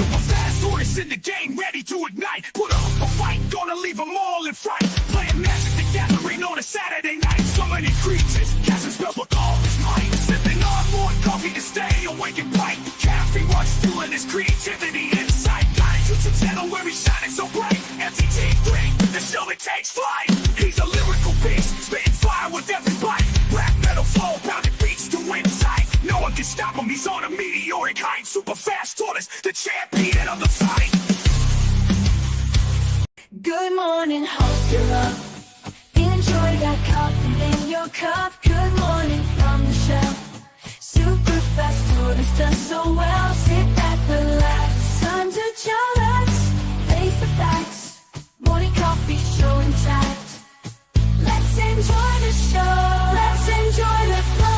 Super fast tortoise in the game, ready to ignite. Put up a fight, gonna leave them all in fright. Playing Magic the Gathering on a Saturday night. Summoning creatures, casting spells with all his might. Sipping on more coffee to stay awake and bright. Caffeine runs fueling his creativity inside. Got a YouTube channel where he's shining so bright. MTG, the show that takes flight. He's a lyrical beast, spitting fire with every bite. Black metal flow, pounding beats to insight. No one can stop him, he's on a meteoric height. Super fast tortoise, the champion of the fight. Good morning, hope you're up. Enjoy that coffee in your cup. Good morning from the shelf. Super fast tortoise does so well. Sit back, relax, time to chillax. Face the facts, morning coffee show intact. Let's enjoy the show, let's enjoy the flow.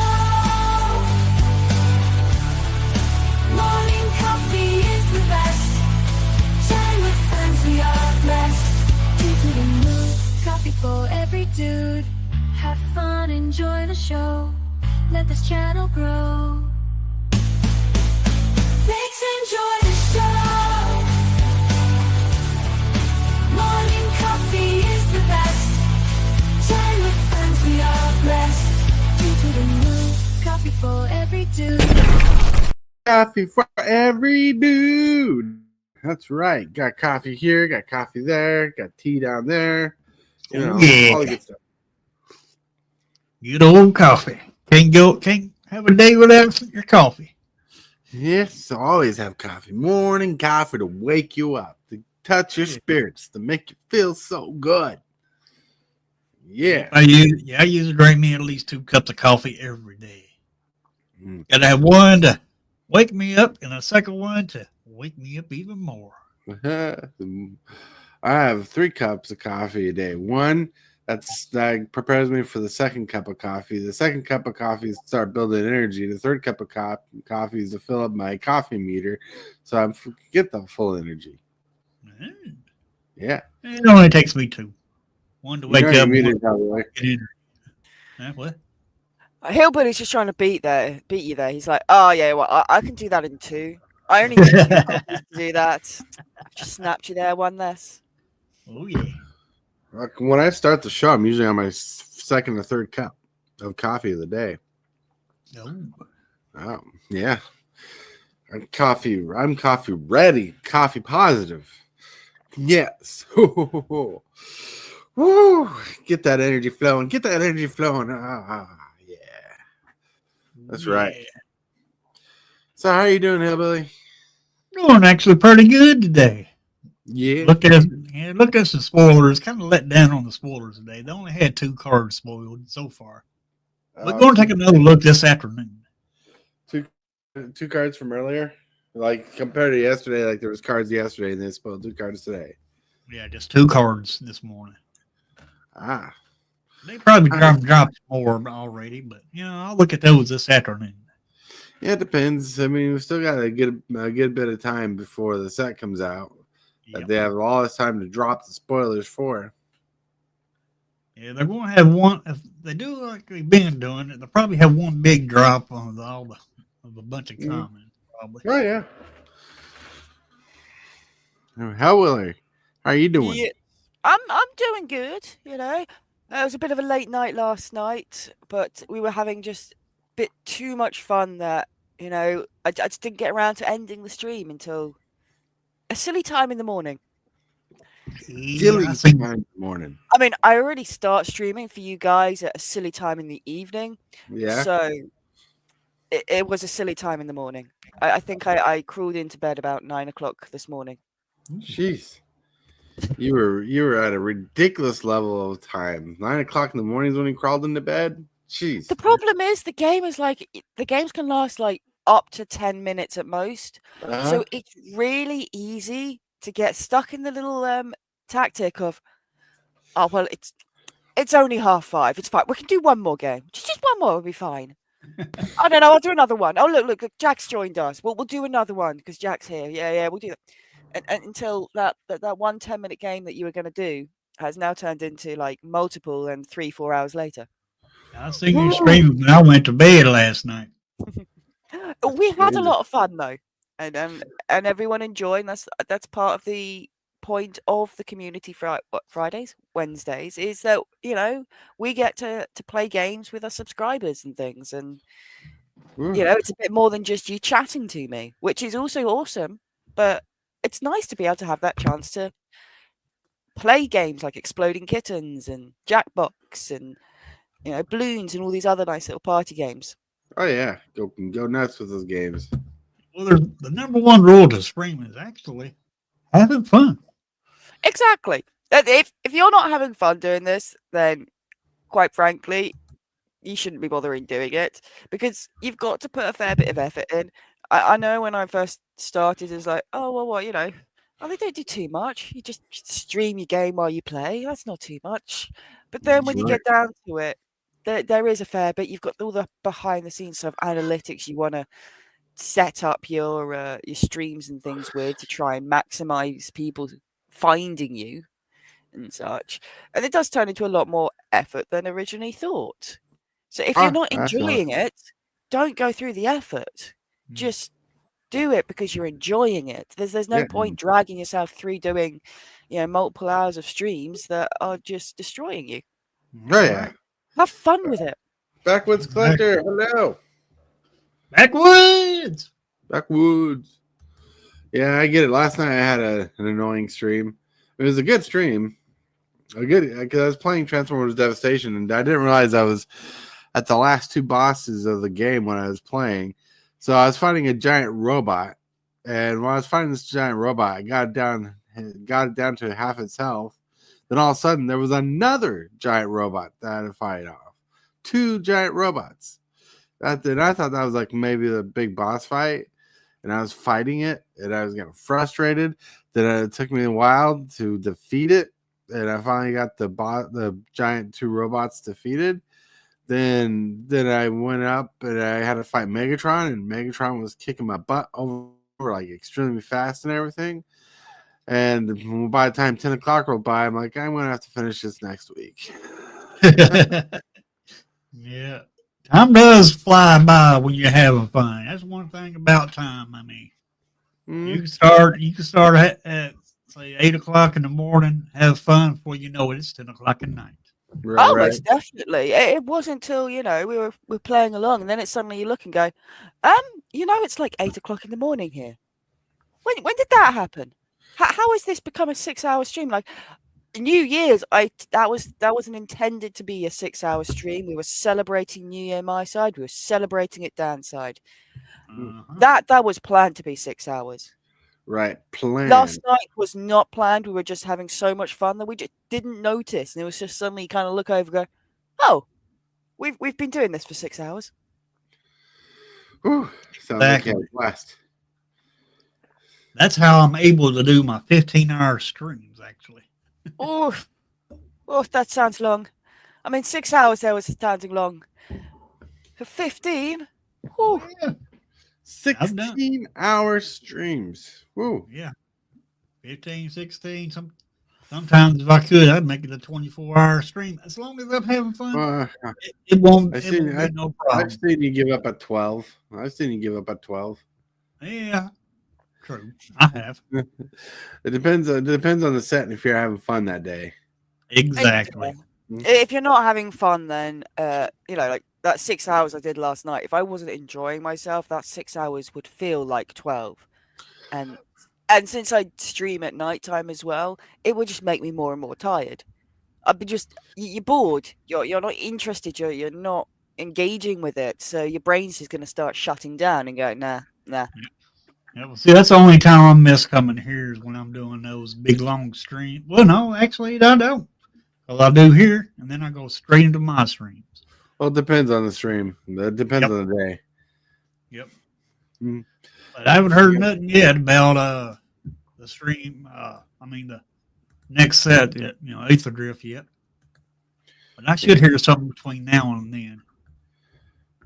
Morning coffee is the best. Chatting with friends, we are blessed. Into the mood, coffee for every dude. Have fun, enjoy the show. Let this channel grow. Let's enjoy the show. Morning coffee is the best. Chatting with friends, we are blessed. Into the mood, coffee for every dude. Coffee for every dude. That's right. Got coffee here, got coffee there, got tea down there. You know, all the good stuff. Good old coffee. Can't have a day without your coffee. Yes, always have coffee. Morning coffee to wake you up, to touch your spirits, to make you feel so good. Yeah. I usually drink me at least 2 cups of coffee every day. Gotta have one to wake me up and a second one to wake me up even more. I have 3 cups of coffee a day. One that prepares me for the second cup of coffee. The second cup of coffee is to start building energy. The third cup of coffee is to fill up my coffee meter so I get the full energy. Yeah. It only takes me 2. One to wake up. What? Hillbilly's just trying to beat you there. He's like, oh yeah, well, I can do that in 2. I only need 2 copies to do that. I just snapped you there, one less. Oh yeah. When I start the show, I'm usually on my second or third cup of coffee of the day. Oh yeah. I'm coffee ready, coffee positive. Yes. Woo! Get that energy flowing. Get that energy flowing. Yeah. That's right. So how are you doing, Hillbilly? Doing actually pretty good today. Yeah. Look at some spoilers. Kind of let down on the spoilers today. They only had 2 cards spoiled so far. We're going to take another look this afternoon. 2 cards from earlier? Like compared to yesterday, like there was cards yesterday and they spoiled 2 cards today. Yeah, just 2 cards this morning. They probably dropped more already, but I'll look at those this afternoon. Yeah, it depends. I mean, we still got a good bit of time before the set comes out. Yep. They have all this time to drop the spoilers for. Yeah, they're going to have one. If they do like they've been doing it, they'll probably have one big drop on of a bunch of comments. Probably. Oh yeah. Hellwheeler, how are you doing? Yeah, I'm doing good. It was a bit of a late night last night, but we were having just a bit too much fun that I just didn't get around to ending the stream until a silly time in the morning. Silly time in the morning. I mean, I already start streaming for you guys at a silly time in the evening. Yeah. So it was a silly time in the morning. I think I crawled into bed about 9 o'clock this morning. Jeez. You were at a ridiculous level of time. 9 o'clock in the morning is when you crawled into bed. Jeez. The problem is the games can last like up to 10 minutes at most. So it's really easy to get stuck in the little tactic of, oh well, it's only 5:30. It's fine. We can do one more game. Just one more will be fine. I don't know. I'll do another one. Oh look, Jack's joined us. We'll do another one because Jack's here. Yeah, we'll do that. And until that 1 10-minute game that you were going to do has now turned into like multiple and 3-4 hours later. I seen you stream when I went to bed last night. We had a lot of fun though. and everyone enjoying. That's part of the point of the community Fridays, Wednesdays, is that we get to play games with our subscribers and things, and it's a bit more than just you chatting to me, which is also awesome. But it's nice to be able to have that chance to play games like Exploding Kittens and Jackbox and Balloons and all these other nice little party games. Oh yeah, go nuts with those games. Well, the number one rule to stream is actually having fun. Exactly. If you're not having fun doing this, then quite frankly, you shouldn't be bothering doing it, because you've got to put a fair bit of effort in. I know when I first started, it's like, oh, well, what, oh, they don't do too much. You just stream your game while you play. That's not too much. But then when you get down to it, there is a fair bit. You've got all the behind the scenes sort of analytics you want to set up your streams and things with to try and maximize people finding you and such. And it does turn into a lot more effort than originally thought. So if you're not enjoying it, don't go through the effort. Just do it because you're enjoying it. There's no point dragging yourself through doing, multiple hours of streams that are just destroying you. Oh yeah. Have fun with it. Backwoods Collector, hello. Backwoods. Yeah, I get it. Last night I had an annoying stream. It was a good stream. Because I was playing Transformers Devastation, and I didn't realize I was at the last two bosses of the game when I was playing. So I was fighting a giant robot, and when I was fighting this giant robot, I got it down to half its health. Then all of a sudden, there was another giant robot that I had to fight off. 2 giant robots. Then I thought that was like maybe the big boss fight, and I was fighting it, and I was getting frustrated. Then it took me a while to defeat it, and I finally got the giant 2 robots defeated. Then I went up and I had to fight Megatron, and Megatron was kicking my butt over like extremely fast and everything. And by the time 10 o'clock rolled by, I'm like, I'm going to have to finish this next week. Yeah. Time does fly by when you're having fun. That's one thing about time. I mean, you can start at say 8 o'clock in the morning, have fun before you know it, it's 10 o'clock at night. Right, most definitely. It wasn't until we were playing along, and then it's suddenly you look and go, it's like 8 o'clock in the morning here. When did that happen? How has this become a 6-hour stream? Like New Year's, that wasn't intended to be a 6-hour stream. We were celebrating New Year my side. We were celebrating it Dan's side. That was planned to be 6 hours. Right, planned. Last night was not planned. We were just having so much fun that we just didn't notice, and it was just suddenly kind of look over, and go, "Oh, we've been doing this for 6 hours." Ooh, sounds like a blast. That's how I'm able to do my 15-hour streams, actually. Oh, that sounds long. I mean, 6 hours there was sounding long. For 15, oh, yeah. 16-hour streams. Woo. Yeah. 15, 16. Sometimes if I could, I'd make it a 24-hour stream. As long as I'm having fun, it won't be no problem. I've seen you give up at 12. Yeah. True. I have. It depends on the set and if you're having fun that day. Exactly. If you're not having fun, then like that 6 hours I did last night, if I wasn't enjoying myself, that 6 hours would feel like 12. And since I stream at nighttime as well, it would just make me more and more tired. I'd be you're bored. You're not interested. You're not engaging with it. So your brain's just going to start shutting down and go, nah. Yeah, well, see, that's the only time I miss coming here is when I'm doing those big long streams. Well, no, actually, I don't. Well, I do here, and then I go straight into my streams. Well, it depends on the stream. It depends on the day. Yep. But I haven't heard nothing yet about the stream. The next set yet, Aether Drift yet. But I should hear something between now and then.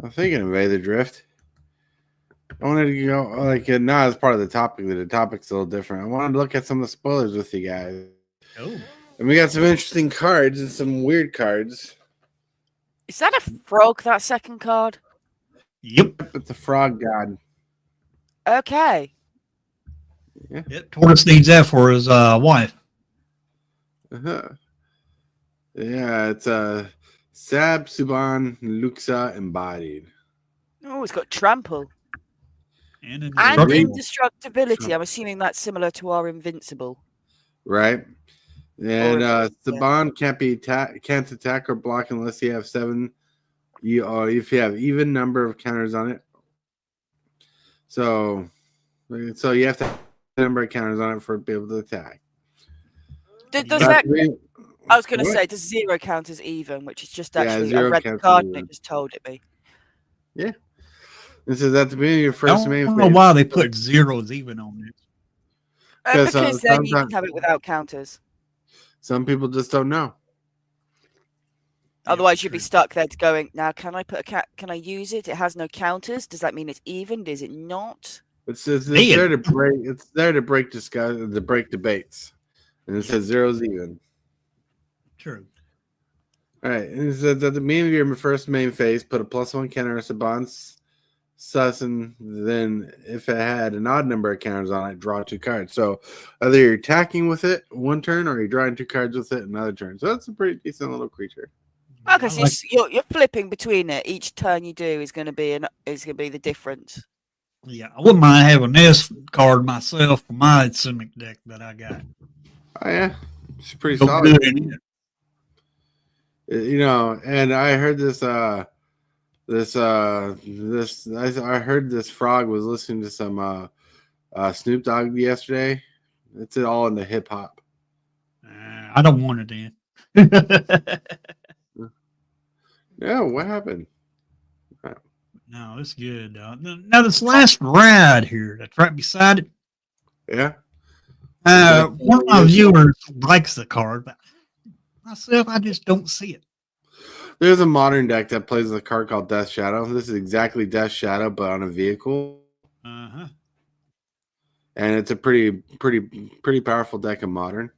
I'm thinking of Aether Drift. I wanted to go not as part of the topic, but the topic's a little different. I wanted to look at some of the spoilers with you guys. Oh. And we got some interesting cards and some weird cards. Is that a frog, that second card? Yep. It's the frog god. Okay. Yeah. Tortoise needs that for his wife. Uh-huh. Yeah, it's Sab, Suban, Luxa, embodied. Oh, it's got trample And and indestructible. indestructibility. I'm assuming that's similar to our invincible. Right. And Or- Saban can't attack or block unless you have 7. If you have even number of counters on it. So you have to have a number of counters on it for it to be able to attack. Does That's that? really- I was going to What? say, does 0 count as even? Which is just Yeah, actually I 0 read the counts as card and even. it just told it me. Yeah. This is at the beginning of your I first don't main know phase. why they put zeros even on this. Because, Because then you can sometimes- have it without counters. Some people just don't know. Otherwise, you'd be stuck there going, now, can I put can I use it? It has no counters. Does that mean it's even? Is it not? It's there to break. It's there to break debates, and it says 0's even. True. All right, and it says at the beginning of your first main phase, put a +1 counter on Saban's sus, and then if it had an odd number of counters on it, draw 2 cards. So either you're attacking with it one turn, or you're drawing 2 cards with it another turn. So that's a pretty decent little creature. Okay, I so like- you're flipping between it. Each turn you do is going to be the difference. Yeah, I wouldn't mind having this card myself for my Simic deck that I got. Oh yeah, it's pretty Go solid. good in it. And I heard this. I heard this frog was listening to some Snoop Dogg yesterday. It's all in the hip hop. I don't want it in. Yeah, what happened? No, it's good. Now this last ride here that's right beside it. Yeah. One of my viewers likes the card, but myself, I just don't see it. There's a modern deck that plays a card called Death Shadow. This is exactly Death Shadow, but on a vehicle. Uh-huh. And it's a pretty powerful deck of modern.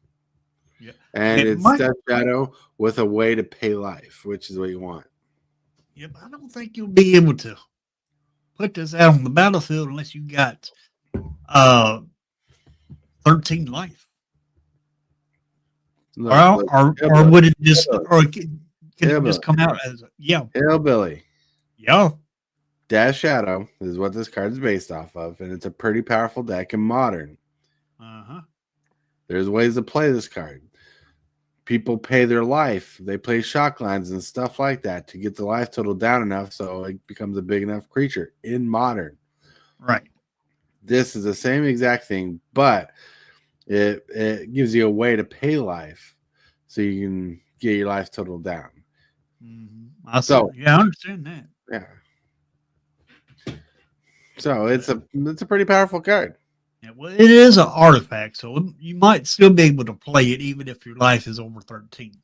Yeah. And It it's might- Death Shadow with a way to pay life, which is what you want. Yep, I don't think you'll be able to put this out on the battlefield unless you got 13 life. No, Or Hellbilly. would it just or could it Hellbilly. just come out as Hellbilly. yeah. Death Shadow is what this card is based off of, and it's a pretty powerful deck in modern. Uh-huh. There's ways to play this card. People pay their life. They play shock lines and stuff like that to get the life total down enough so it becomes a big enough creature in modern. Right. This is the same exact thing, but it gives you a way to pay life so you can get your life total down. Mm-hmm. I understand that. Yeah. So it's a pretty powerful card. Yeah, well, it is an artifact, so you might still be able to play it even if your life is over 13.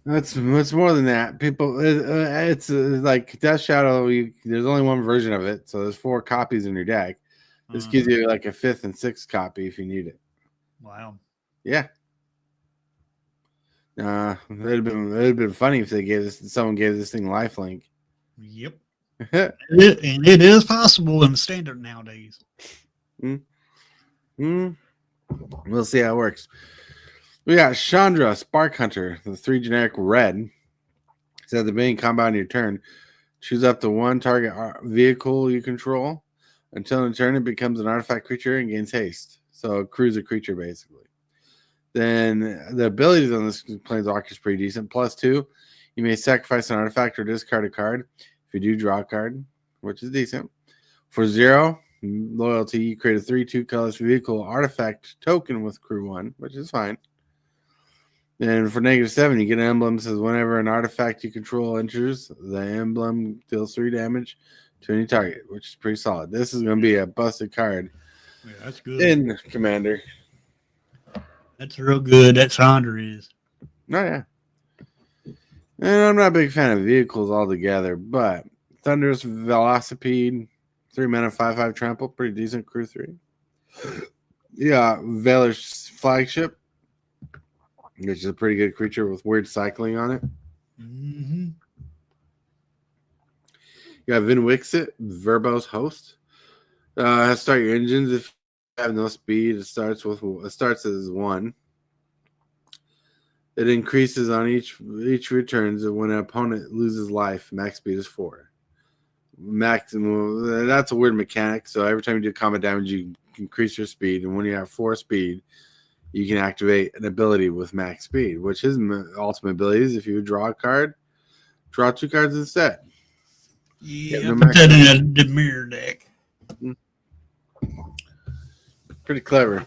It's more than that. People, it's like Death Shadow. There's only one version of it, so there's 4 copies in your deck. This gives you like a 5th and 6th copy if you need it. Wow. Yeah. It'd have been funny if someone gave this thing lifelink. Yep. And it is possible in standard nowadays. We'll see how it works. We got Chandra, Spark Hunter, the 3 generic red. It's at the beginning combat on your turn. Choose up to 1 target vehicle you control. Until in turn, it becomes an artifact creature and gains haste. So a cruiser creature, basically. Then the abilities on this Planeswalker is pretty decent. +2, you may sacrifice an artifact or discard a card. If you do, draw a card, which is decent. For 0, loyalty, you create a 3/2 colorless vehicle artifact token with crew 1, which is fine. And for -7, you get an emblem that says whenever an artifact you control enters, the emblem deals 3 damage to any target, which is pretty solid. This is going to be a busted card Yeah, that's good. in Commander. That's real good. That Chandra is. Oh, yeah. And I'm not a big fan of vehicles altogether, but Thunderous Velocipede, 3 mana, 5/5 trample, pretty decent crew 3. Yeah, Valor's Flagship, which is a pretty good creature with weird cycling on it. Mm-hmm. You got Vin Wixit, Verbo's Host. Start your engines. If you have no speed, it starts as 1. It increases on each returns when an opponent loses life. Max speed is 4. Maximum. That's a weird mechanic. So every time you do combat damage, you increase your speed, and when you have 4 speed, you can activate an ability with max speed, which his ultimate ability is if you draw a card, draw 2 cards instead. Yeah, put that in a Demir deck. Pretty clever.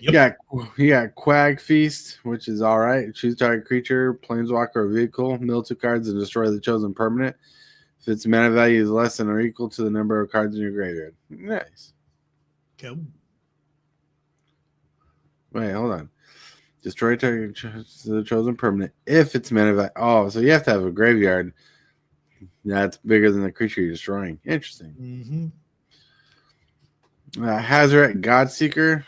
Yep. You got Quag Feast, which is all right. Choose target creature, planeswalker, or vehicle. Mill 2 cards and destroy the chosen permanent. If its mana value is less than or equal to the number of cards in your graveyard. Nice. Cool. Wait, hold on. Destroy target the chosen permanent if its mana value. Oh, so you have to have a graveyard that's bigger than the creature you're destroying. Interesting. Mm-hmm. Hazoret Godseeker.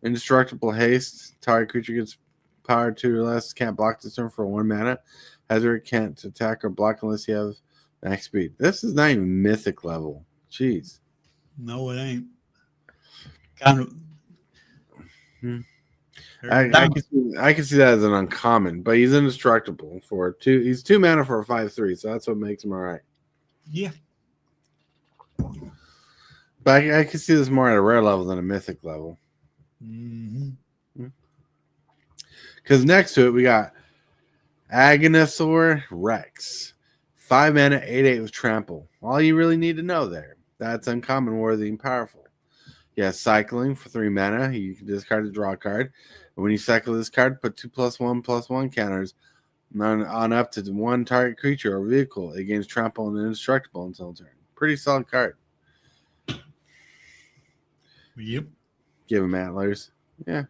Indestructible haste. Target creature gets power 2 or less. Can't block this turn for 1 mana. Hazoret can't attack or block unless you have max speed. This is not even mythic level. Jeez. No, it ain't. Kind of. I can see that as an uncommon, but he's indestructible for 2. He's 2 mana for a 5/3, so that's what makes him all right. Yeah. But I can see this more at a rare level than a mythic level. Mm-hmm. Because next to it, we got Aganosaur Rex. 5 mana, 8/8 with trample. All you really need to know there. That's uncommon, worthy, and powerful. Yeah, cycling for 3 mana. You can discard to draw a card. And when you cycle this card, put 2+1/+1 counters on up to 1 target creature or vehicle. It gains trample and indestructible until turn. Pretty solid card. Yep. Give him antlers. Yeah.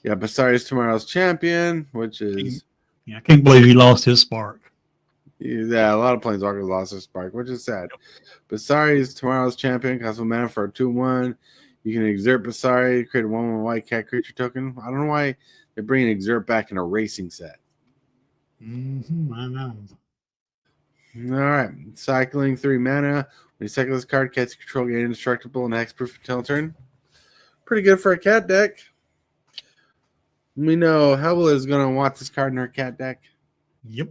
Yeah, Basari's tomorrow's champion, which is... Yeah, I can't believe he lost his spark. Yeah, a lot of planeswalkers lost their spark, which is sad. Basari's tomorrow's champion. Costs 1 mana for a 2/1. You can exert Basari, create a 1/1 white cat creature token. I don't know why they're bringing exert back in a racing set. Mm-hmm, I know. All right. Cycling 3 mana. When you cycle this card, cats control gain indestructible and hexproof until turn. Pretty good for a cat deck. We know Hellwheeler is going to want this card in her cat deck. Yep.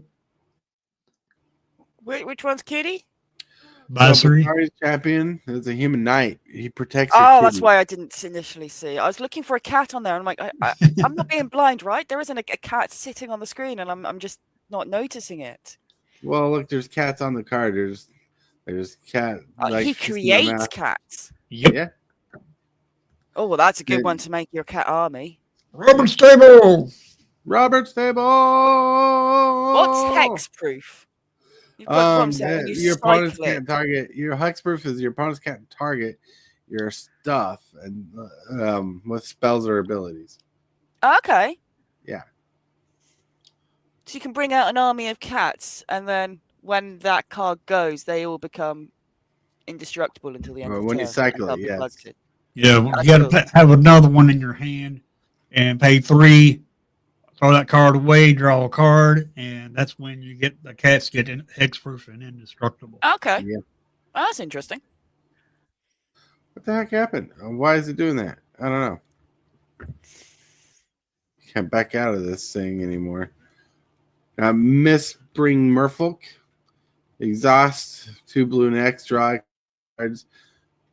Which one's Kitty? Basari. Basari's champion is a human knight. He protects. Oh, that's why I didn't initially see. I was looking for a cat on there. And I'm like, I'm not being blind, right? There isn't a cat sitting on the screen, and I'm just not noticing it. Well, look, there's cats on the card. There's cat. He creates cats. Yep. Yeah. Oh, well, that's a good one to make your cat army. Robert Stable. Robert Stable. What's hexproof? You've got what I'm saying, when you your opponents cycle can't target. Your hexproof is your opponents can't target your stuff and with spells or abilities. Okay. Yeah. So you can bring out an army of cats, and then when that card goes, they all become indestructible until the end of the when turn. you cycle it, yes. Yeah, well, you got to have another one in your hand and pay 3. Throw that card away, draw a card, and that's when you get the cats get hexproof and indestructible. Okay. Yeah. Oh, that's interesting. What the heck happened? Why is it doing that? I don't know. Can't back out of this thing anymore. Miss Spring Merfolk. Exhaust 2 blue and X. Draw cards.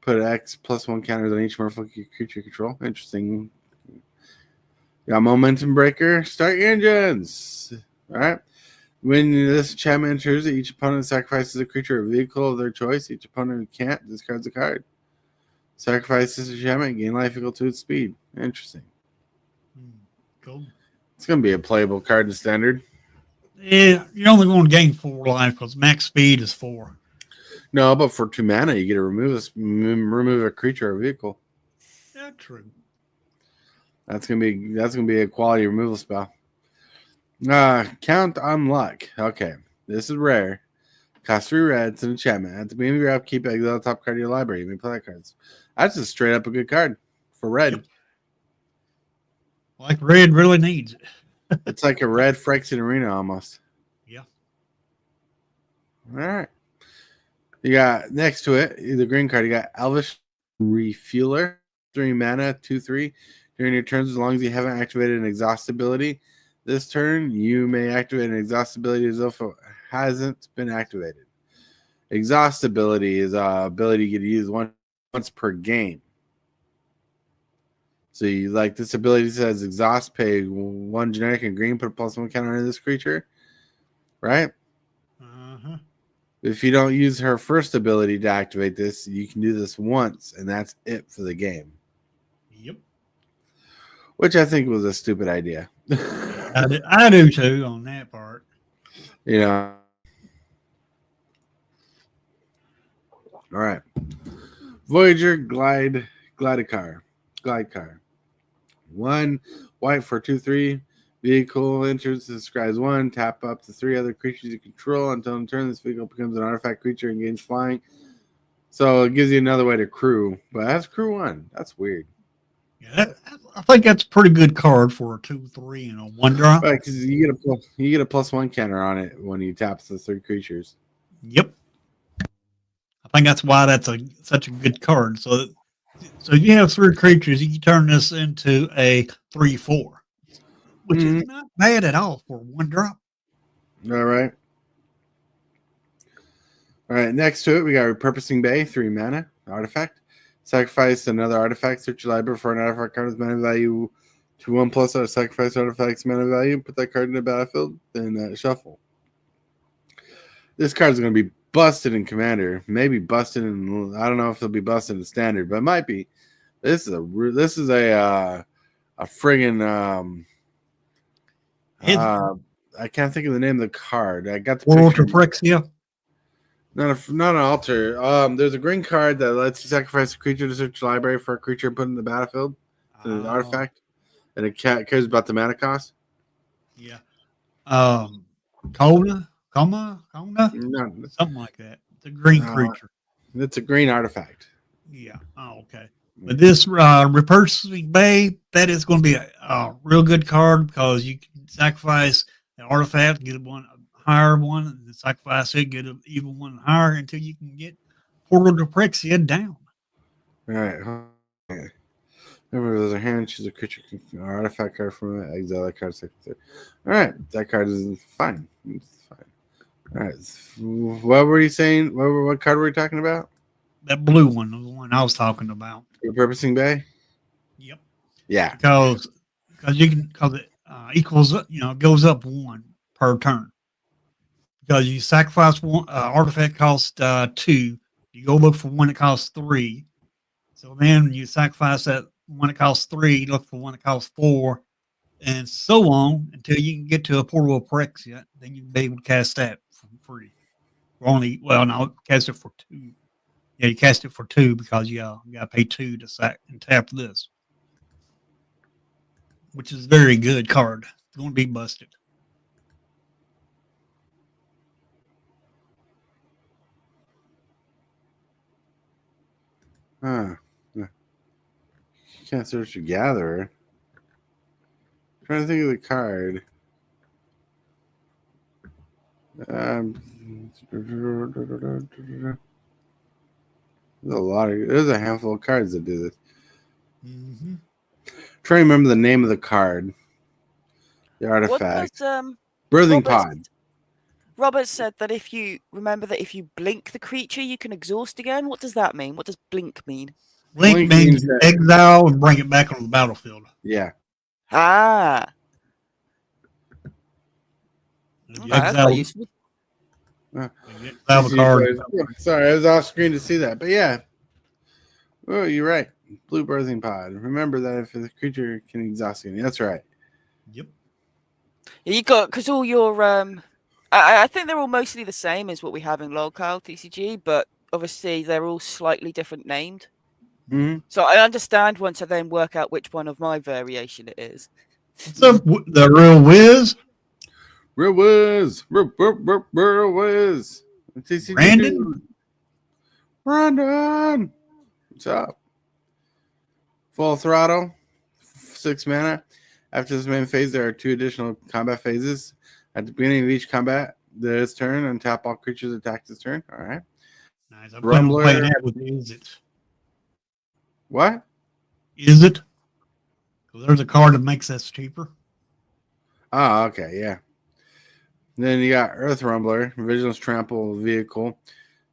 Put X+1 counters on each Merfolk creature control. Interesting. Got Momentum Breaker. Start your engines. All right. When this enchantment enters, each opponent sacrifices a creature or vehicle of their choice. Each opponent who can't discards a card. Sacrifice this enchantment, gain life equal to its speed. Interesting. Cool. It's going to be a playable card in Standard. Yeah, you're only going to gain 4 life because max speed is 4. No, but for 2 mana, you get to remove a creature or vehicle. Yeah, true. That's gonna be a quality removal spell. Count on luck. Okay, this is rare. Cost 3 red. It's an enchantment. At the beginning of your upkeep, exile the top card of your library. You may play that cards. That's just straight up a good card for red. Yep. Like red really needs it. It's like a red Phyrexian Arena almost. Yeah. All right. You got next to it, the green card, you got Elvish Refueler, 3 mana, 2/3. During your turns, as long as you haven't activated an exhaust ability, this turn you may activate an exhaust ability as if it hasn't been activated. Exhaust ability is a ability you get to use once per game. So you like this ability says exhaust, pay 1 generic and green, put a +1 counter on this creature, right? Uh-huh. If you don't use her first ability to activate this, you can do this once, and that's it for the game. Yep. Which I think was a stupid idea. I do too on that part. You know. All right. Voyager Glide car. 1 white for 2/3. Vehicle enters, describes 1. Tap up to 3 other creatures you control until in turn this vehicle becomes an artifact creature and gains flying. So it gives you another way to crew, but that's crew 1. That's weird. Yeah, I think that's a pretty good card for a 2/3 and a 1-drop. Right, because you get a +1 counter on it when you tap the 3 creatures. Yep. I think that's why that's such a good card. So if you have 3 creatures, you can turn this into a 3/4, which is not bad at all for 1-drop. All right. All right. Next to it, we got Repurposing Bay, 3 mana artifact. Sacrifice another artifact. Search your library for an artifact card with mana value to 1+ or sacrifice artifact's mana value. Put that card in the battlefield, then shuffle. This card is going to be busted in Commander. Maybe busted in. I don't know if it'll be busted in Standard, but it might be. This is a friggin' I can't think of the name of the card. I got the Portal to Phyrexia. Not an altar. There's a green card that lets you sacrifice a creature to search your library for a creature and put in the battlefield. An artifact, and it cares about the mana cost. Yeah. Kona, No, something like that. It's a green creature. It's a green artifact. Yeah. Oh, okay. But this Repurposing Bay, that is going to be a real good card because you can sacrifice the artifact, get a higher one, and then sacrifice it, get an even one higher until you can get Portal to Phyrexia down. All right. Remember, there's a hand, choose a creature or artifact card from it, exile that card. All right. That card is fine. It's fine. All right. What were you saying? What card were we talking about? That blue one, the one I was talking about. Repurposing Bay? Yep. Yeah. Because it equals, goes up 1 per turn. Because you sacrifice one artifact costs 2, you go look for one that costs 3. So then you sacrifice that one that costs 3, you look for one that costs 4, and so on until you can get to a Portal of Phyrexia. Then you'll be able to cast that for free. Cast it for 2. Yeah, you cast it for 2 because you got to pay 2 to sack and tap this, which is a very good card. It's going to be busted. You can't search a gatherer. I'm trying to think of the card. There's a handful of cards that do this. Mm-hmm. Try to remember the name of the card. The artifact. Birthing Pod. Robert said that if you blink the creature, you can exhaust again. What does that mean? What does blink mean? Blink means exile and bring it back on the battlefield. Yeah. Ah. That's quite useful. Sorry, I was off screen to see that. But yeah. Oh, you're right. Blue Birthing Pod. Remember that if the creature can exhaust again. That's right. Yep. You got, because all your I think they're all mostly the same as what we have in locale TCG, but obviously they're all slightly different named. Mm-hmm. So I understand once I then work out which one of my variation it is. What's up, the Real Wiz? Real Wiz. Real Wiz. TCG Brandon. What's up? Full throttle. 6 mana. After this main phase, there are 2 additional combat phases. At the beginning of each combat, this turn, untap all creatures attacked this turn. All right. Nice. I'm planning on playing Rumbler. that with Is It. What? Is It? 'Cause there's a card that makes us cheaper. Oh, okay, yeah. Then you got Earth Rumbler, Vigilance Trample vehicle.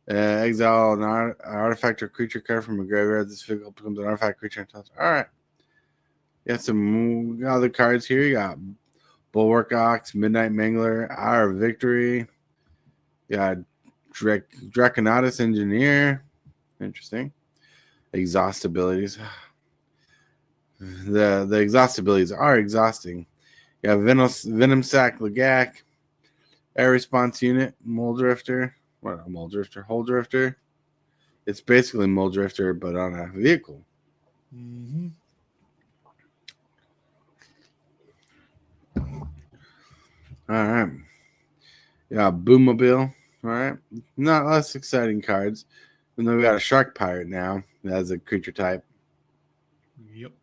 Exile an artifact or creature card from a graveyard. This vehicle becomes an artifact creature. All right. You got some other cards here. You got Bulwark Ox, Midnight Mangler, Hour of Victory. You got Draconatus Engineer. Interesting. Exhaust abilities. The exhaust abilities are exhausting. You have Venom Sack Lagak, Air Response Unit, Mold Drifter. What a Mold Drifter? Hole Drifter. It's basically Mold Drifter, but on a vehicle. Mm-hmm. All right. Yeah, Boommobile. All right. Not less exciting cards. And then we got a Shark Pirate now as a creature type. Yep.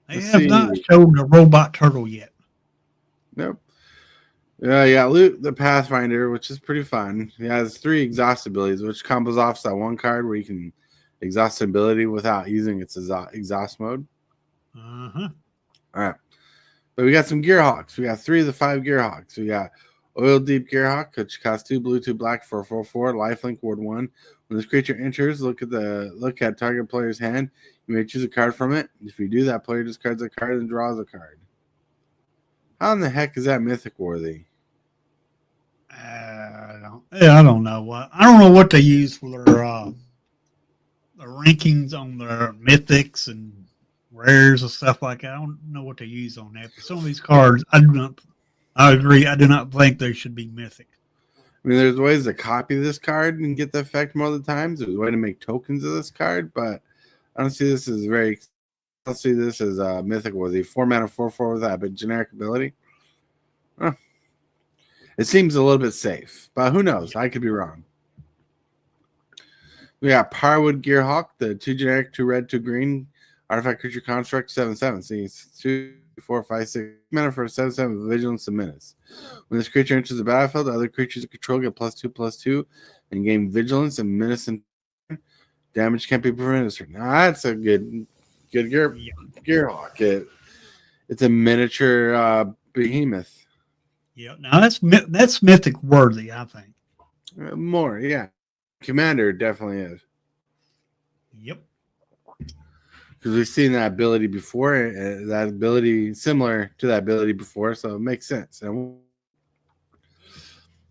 They Let's have see. not shown the robot turtle yet. Nope. Yeah, Loot the Pathfinder, which is pretty fun. He has 3 exhaust abilities, which combos off that one card where you can exhaust an ability without using its exhaust mode. Uh-huh. All right. But we got some Gearhawks. We got 3 of the 5 Gearhawks. We got Oil Deep Gearhawk, which costs 2 blue, 2 black for 4/4, lifelink, ward 1. When this creature enters, look at target player's hand. You may choose a card from it. If you do, that player discards a card and draws a card. How in the heck is that mythic worthy? I don't know what. I don't know what they use for their rankings on their mythics and rares and stuff like that. I don't know what they use on that. But some of these cards, I agree. I do not think they should be mythic. I mean, there's ways to copy this card and get the effect more of the times. There's a way to make tokens of this card, but I don't see this as a mythic worthy. 4 mana, 4/4 with that, but generic ability. Huh. It seems a little bit safe, but who knows? I could be wrong. We got Powerwood Gearhawk, the 2 generic, 2 red, 2 green artifact creature construct 7/7. See, it's 2, 4, 5, 6 mana for 7/7 vigilance and menace. When this creature enters the battlefield, other creatures you control get +2/+2 and gain vigilance and menace. And damage can't be prevented. Now that's a good Gearhawk. It's a miniature behemoth. Yeah, now that's mythic worthy, I think. More, yeah. Commander definitely is. Yep. Because we've seen that ability before, that ability similar to that ability before, so it makes sense. And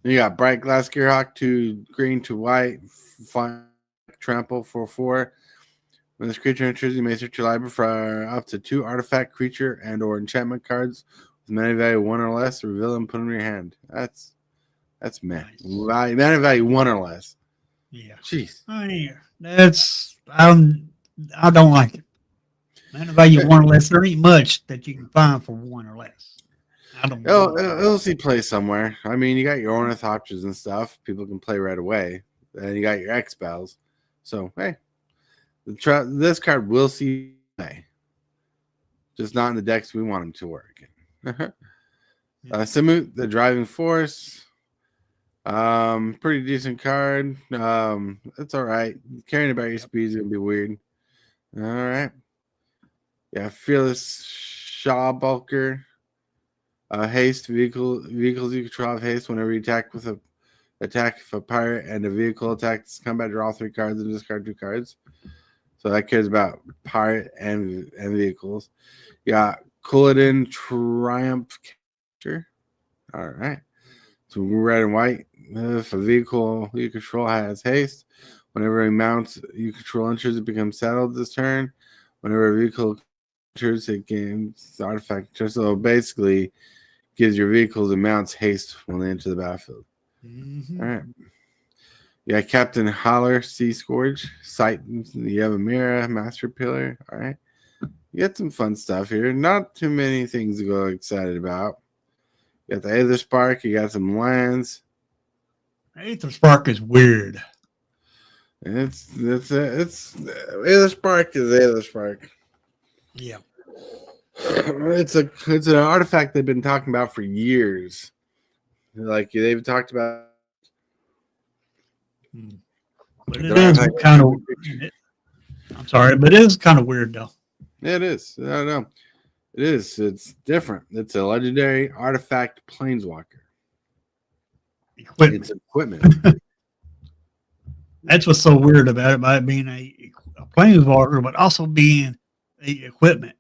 you got Bright Glass Gearhawk, 2 green, 2 white, trample 4/4. When this creature enters, you may search your library for up to 2 artifact, creature, and/or enchantment cards with mana value 1 or less. Reveal them, put them in your hand. That's mana value 1 or less. Yeah. Jeez. I mean, I don't like it. Mana value 1 or less. There ain't much that you can find for 1 or less. I don't know. It'll see play somewhere. I mean, you got your Ornithopters and stuff. People can play right away. And you got your X-Spells. So, hey, this card will see play. Just not in the decks we want them to work. Simut, the Driving Force. Pretty decent card. It's all right. Caring about your speed is going to be weird. All right. Yeah, Fearless Shawbulker. Haste vehicles you control have haste whenever you attack with a if a pirate and a vehicle attacks combat, draw 3 cards and discard 2 cards. So that cares about pirate and vehicles. You got Coulee Triumph Capture. All right. So red and white. If a vehicle you control has haste, whenever a mount you control enters, it becomes saddled this turn. Whenever a vehicle enters, it gains the artifact. So basically, gives your vehicles and mounts haste when they enter the battlefield. Mm-hmm. All right. Yeah, Captain Holler, Sea Scourge, Sight, you have a Mira, Master Pillar. All right. You got some fun stuff here. Not too many things to go excited about. You got the Aether Spark, you got some lands. Aether Spark is weird. It's Aether Spark is Aether Spark. Yeah. It's an artifact they've been talking about for years. Like they've talked about But it is kind of. I'm sorry, but it is kind of weird though. Yeah, it is. I don't know. It is. It's different. It's a legendary artifact planeswalker. Equipment. It's equipment. That's what's so weird about it, by it being a planeswalker, but also being a equipment.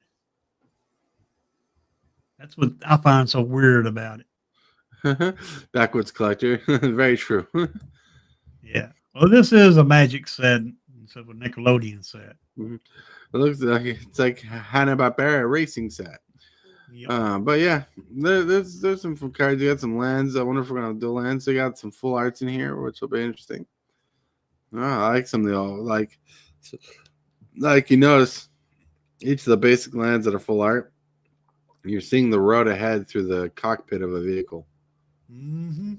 That's what I find so weird about it. Backwoods collector. Very true. Yeah. Well, this is a Magic set instead of a Nickelodeon set. It looks like it's like Hanna-Barbera racing set. Yep. But yeah, there's some cards. You got some lands. I wonder if we're gonna do lands. They got some full arts in here, which will be interesting. I like some of the all like you notice each of the basic lands that are full art. You're seeing the road ahead through the cockpit of a vehicle. Mm-hmm.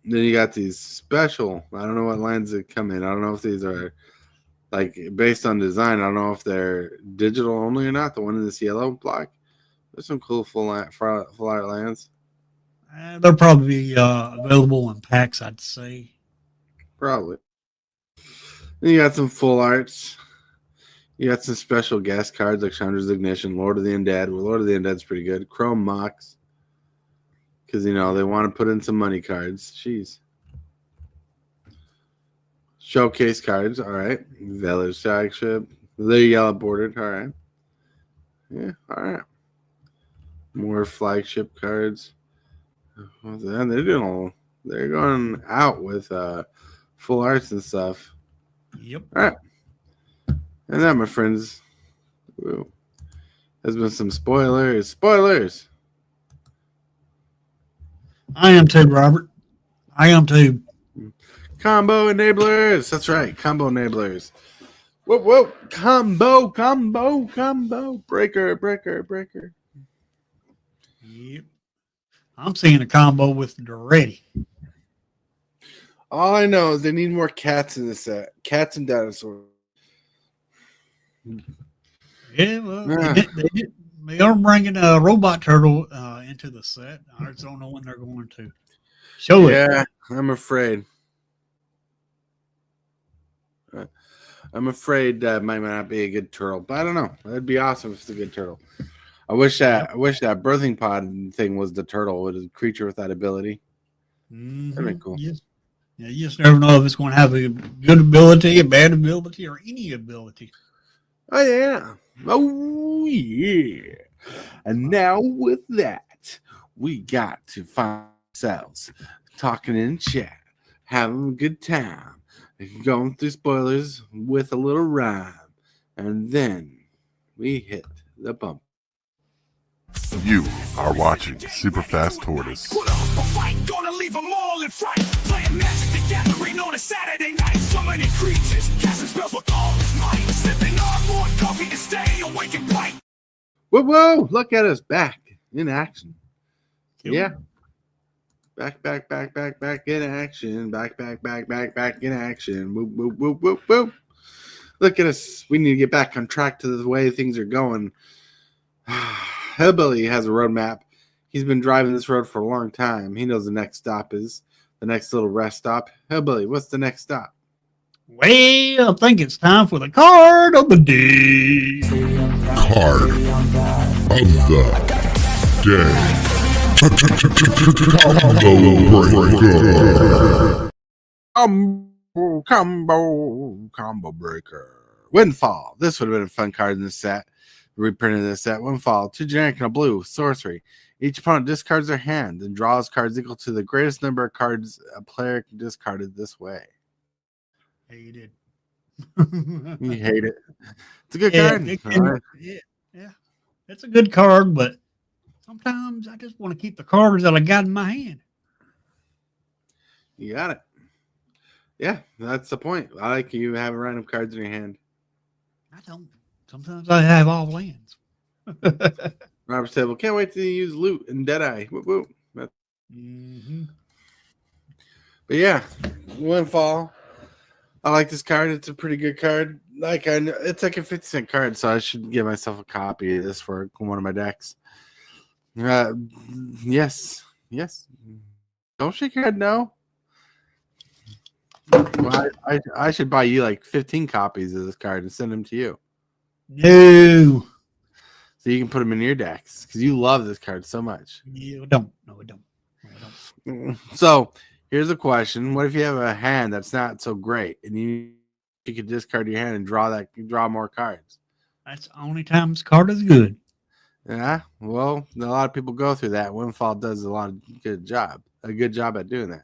Then you got these special. I don't know what lands that come in. I don't know if these are like based on design. I don't know if they're digital only or not. The one in this yellow block. There's some cool full art lands. They'll probably be available in packs, I'd say. Probably. Then you got some full arts. You got some special guest cards like Chandra's Ignition, Lord of the Undead. Well, Lord of the Undead's pretty good. Chrome Mox. Because, they want to put in some money cards. Jeez. Showcase cards. All right. Village Flagship. They're yellow bordered. All right. Yeah. All right. More flagship cards. They're going out with full arts and stuff. Yep. All right. And that, my friends, has been some spoilers. Spoilers. I am too, Robert. I am too. Combo enablers. That's right. Combo enablers. Whoa, whoa. Combo. Breaker. Yep. I'm seeing a combo with Duretti. All I know is they need more cats in this set. Cats and dinosaurs. Yeah, well, they are bringing a robot turtle into the set. I just don't know when they're going to show it. Yeah, I'm afraid. I'm afraid that might not be a good turtle, but I don't know. That'd be awesome if it's a good turtle. I wish that birthing pod thing was the turtle, with a creature with that ability. Mm-hmm. That'd be cool. Yes. Yeah, you just never know if it's going to have a good ability, a bad ability, or any ability. Oh yeah. And now with that, we got to find ourselves talking in chat, having a good time, going through spoilers with a little rhyme, and then we hit the bump. You are watching Super Fast Tortoise. Put up a fight, gonna leave them all in fright. Playing Magic the Gathering on a Saturday night. Summoning creatures, casting spells with all his might. Sipping on more coffee to stay awake and bright. Whoa, look at us back in action. Yeah. Back in action. Back in action. Whoop. Look at us. We need to get back on track to the way things are going. Hellbilly has a roadmap. He's been driving this road for a long time. He knows the next stop is the next little rest stop. Hellbilly, what's the next stop? Well, I think it's time for the card of the day. Card of the day. Combo breaker. Windfall. This would have been a fun card in this set. Reprinted this set. Windfall. 2 generic and a blue. Sorcery. Each opponent discards their hand and draws cards equal to the greatest number of cards a player discarded this way. Hated. You hate it. It's a good card. Yeah. It's a good card, but sometimes I just want to keep the cards that I got in my hand. You got it. Yeah, that's the point. I like you having random cards in your hand. I don't. Sometimes I have all lands. Robert's table. Can't wait to use loot and Deadeye. Whoop. Mm-hmm. But yeah, Windfall. I like this card. It's a pretty good card. It's like a 50-cent card, so I should give myself a copy of this for one of my decks. Yes. Don't shake your head no. Well, I should buy you like 15 copies of this card and send them to you, No. so you can put them in your decks because you love this card so much. You don't. No, it don't. No, it don't. So here's a question: what if you have a hand that's not so great, and you could discard your hand and draw more cards? That's the only time this card is good. Yeah, well, a lot of people go through that. Windfall does a good job at doing that.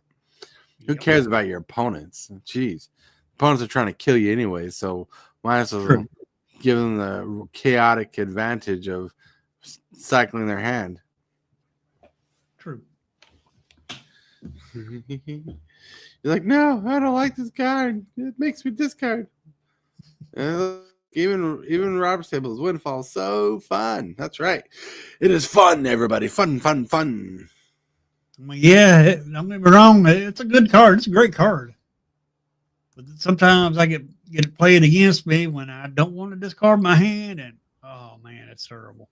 Who cares about your opponents? Jeez, opponents are trying to kill you anyway, so might as well give them the chaotic advantage of cycling their hand. True. You're like, no, I don't like this card. It makes me discard. Even Robert's Table is Windfall. So fun. That's right. It is fun, everybody. Fun, fun, fun. Well, yeah, don't get me wrong. It's a good card. It's a great card. But sometimes I get it played against me when I don't want to discard my hand, and oh man, it's terrible.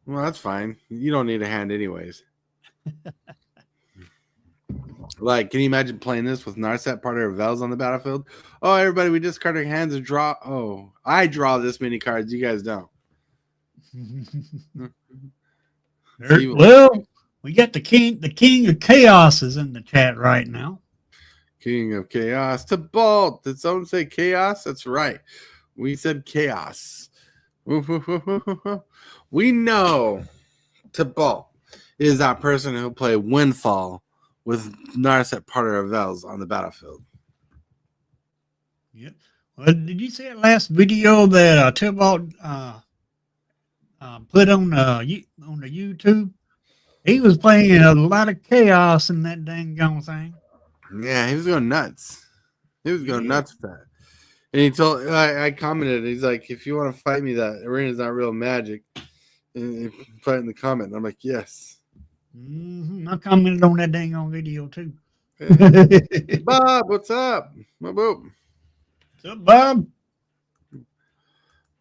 Well, that's fine. You don't need a hand anyways. Like, can you imagine playing this with Narset, part of Vels on the battlefield? Oh, everybody, we discard our hands and draw. Oh, I draw this many cards. You guys don't. Well, we got the king of chaos is in the chat right now. King of Chaos. Tibalt. Did someone say chaos? That's right. We said chaos. We know Tibalt is that person who played Windfall with Narset Parter of Vels on the battlefield. Yeah. Well, did you see that last video that Tibalt put on the YouTube? He was playing a lot of chaos in that dang gone thing. Yeah, he was going nuts. He was going nuts with that. And he told, I commented, he's like, if you want to fight me, that arena's not real magic. And fight in the comment. And I'm like, yes. I commented on that dang on video too. Hey, Bob, what's up? What's up, Bob? All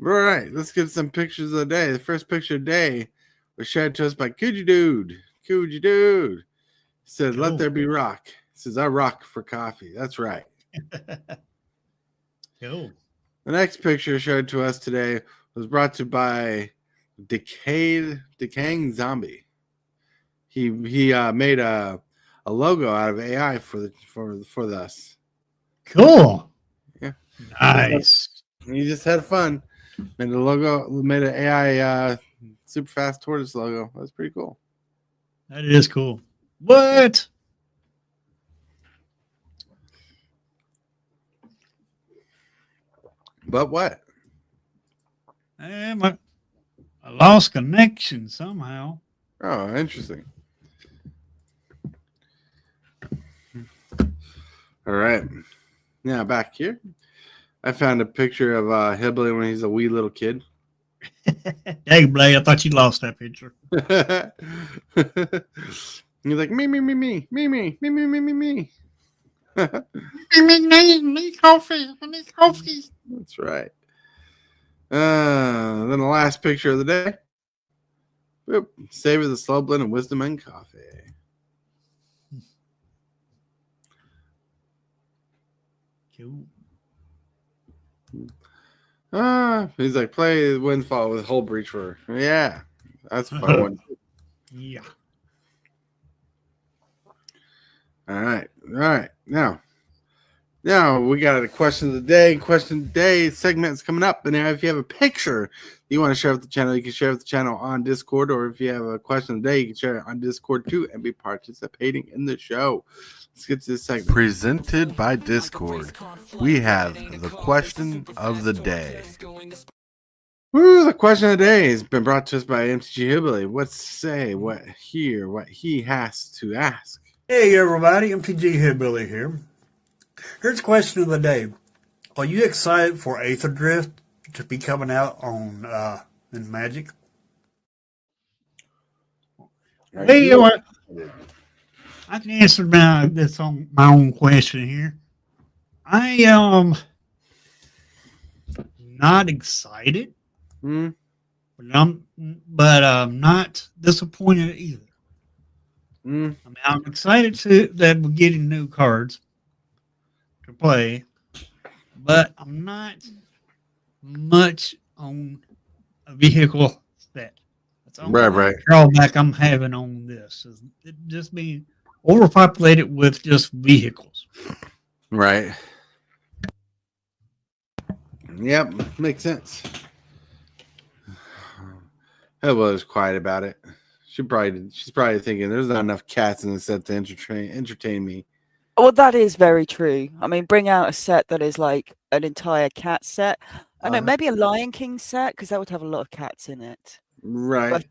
right, let's get some pictures of the day. The first picture of the day was shared to us by kjcowboydan. He said, let there be rock. He says, I rock for coffee. That's right. Cool. The next picture shared to us today was brought to by Decaying Zombie. He made a logo out of AI for us. Cool. Yeah. Nice. He just had fun. Made a logo, made an AI super fast tortoise logo. That's pretty cool. That is cool. What? But what? I lost connection somehow. Oh, interesting. All right. Now back here. I found a picture of Hillbilly when he's a wee little kid. Dang, Blade, I thought you lost that picture. He's like, me. Me, coffee. I need coffee. That's right. Then the last picture of the day. Whoop. Savor the slow blend of wisdom and coffee. Cool. He's like, play Windfall with Hull Breach for. Yeah, that's a fun one. Yeah. All right. Now we got a question of the day. Question of the day segment's coming up. And now if you have a picture you want to share with the channel, you can share with the channel on Discord. Or if you have a question of the day, you can share it on Discord too and be participating in the show. Let's get to this segment. Presented by Discord, we have the question of the day. Woo, the question of the day has been brought to us by MTG Hillbilly. What he has to ask. Hey, everybody. MTG Hillbilly here. Here's the question of the day. Are you excited for Aether Drift to be coming out on in Magic? I can answer this on my own question here. I am not excited, but I'm not disappointed either. I mean, I'm excited that we're getting new cards. to play, but I'm not much on a vehicle set. That's the only drawback I'm having on this. Is it just being overpopulated with just vehicles. Right. Yep, makes sense. Hellwheeler's quiet about it. She's probably thinking there's not enough cats in the set to entertain me. Well, that is very true. I mean, bring out a set that is like an entire cat set. I know, maybe a Lion King set, because that would have a lot of cats in it. Right. But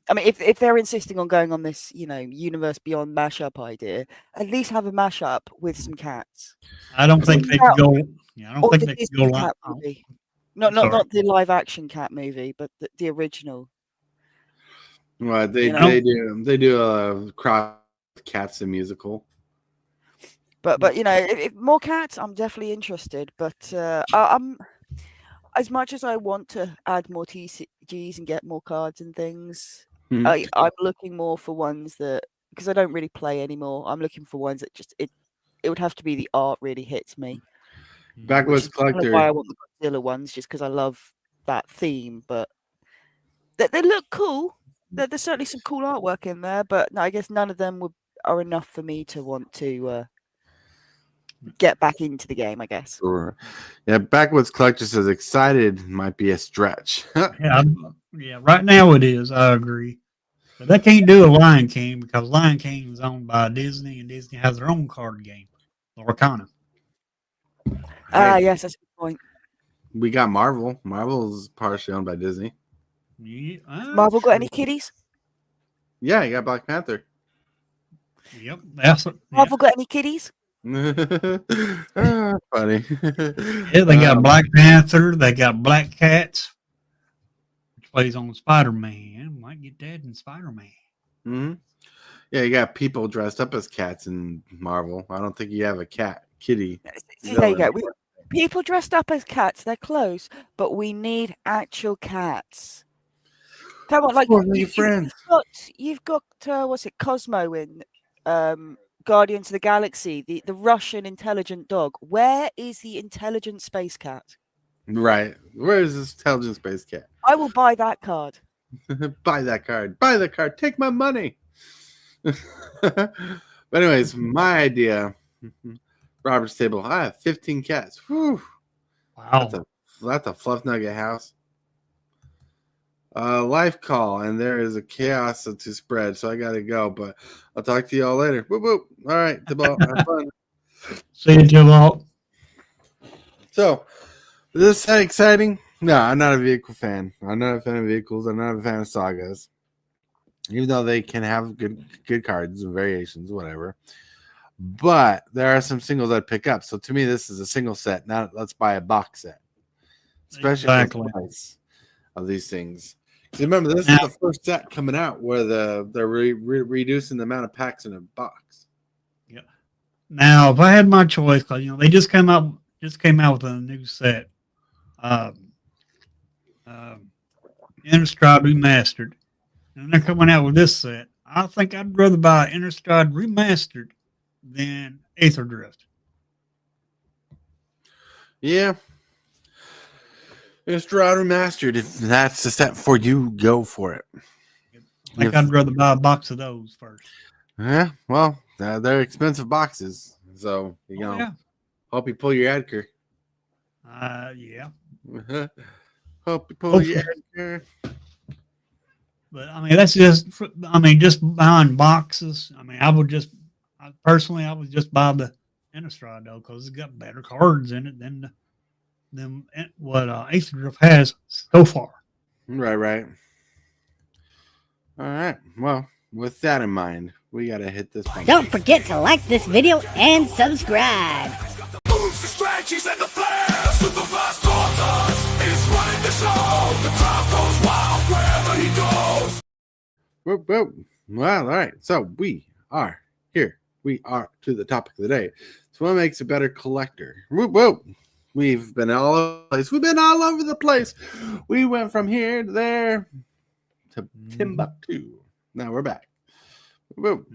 I mean, if they're insisting on going on this, universe beyond mashup idea, at least have a mashup with some cats. I don't think they could go. Yeah, I don't think they could go cat movie. Not the live action cat movie, but the original. Well, they do a cross cats and musical. But if more cats, I'm definitely interested. But I'm as much as I want to add more TCGs and get more cards and things, I'm looking more for ones that, because I don't really play anymore. I'm looking for ones that just it would have to be the art really hits me. Backwoods Collector. Kind of why I want the Godzilla ones, just because I love that theme. But they look cool. There's certainly some cool artwork in there, but I guess none of them are enough for me to want to get back into the game, I guess. Sure. Yeah, Backwoods Collector says excited might be a stretch. Yeah, right now it is. I agree. But they can't do a Lion King because Lion King is owned by Disney, and Disney has their own card game, Lorcana. Yes, that's a good point. We got Marvel. Marvel is partially owned by Disney. Yeah, Marvel got any kitties? Yeah, you got Black Panther. Yep. Marvel got any kitties? Funny. Yeah, they got Black Panther. They got Black Cats, which plays on Spider-Man. Might get that in Spider-Man. Mm-hmm. Yeah, you got people dressed up as cats in Marvel. I don't think you have a kitty. There you go. People dressed up as cats. They're close, but we need actual cats. Come on, like you've got what's it, Cosmo in Guardians of the Galaxy, the Russian intelligent dog. Where is the intelligent space cat? Right. Where is this intelligent space cat? I will buy that card. Buy that card. Buy the card. Take my money. But anyways, my idea, Robert's table. I have 15 cats. Whew. Wow. That's a fluff nugget house. Life call, and there is a chaos to spread, so I gotta go. But I'll talk to y'all later. Whoop whoop. All right, Tibalt, have fun. See you, Tibalt. So, is this exciting? No, I'm not a vehicle fan. I'm not a fan of vehicles. I'm not a fan of sagas, even though they can have good cards and variations, whatever. But there are some singles I'd pick up. So to me, this is a single set. Not let's buy a box set, especially the price of these things. So remember, this is the first set coming out where they're reducing the amount of packs in a box. Yeah. Now, if I had my choice, because they just came out with a new set, Innistrad Remastered, and they're coming out with this set. I think I'd rather buy Innistrad Remastered than Aether Drift. Yeah. Innistrad Remastered, if that's the set for you, go for it. I think I'd rather buy a box of those first. Yeah, well, they're expensive boxes, so hope you pull your Edgar. Yeah. Hope you pull your Edgar. But that's just buying boxes. I would just buy the Innistrad though, because it's got better cards in it than what Aether Drift has so far. Right. All right. Well, with that in mind, we gotta hit this. Don't forget to like this video and subscribe. Moves, the strategies, and the flares. Super fast tortoise is running the show. The crowd goes wild wherever he goes. Whoop, whoop. Well, all right. So we are here. We are to the topic of the day. So what makes a better collector? Whoop, whoop. We've been all over the place. We've been all over the place. We went from here to there to Timbuktu. Now we're back. Whoop.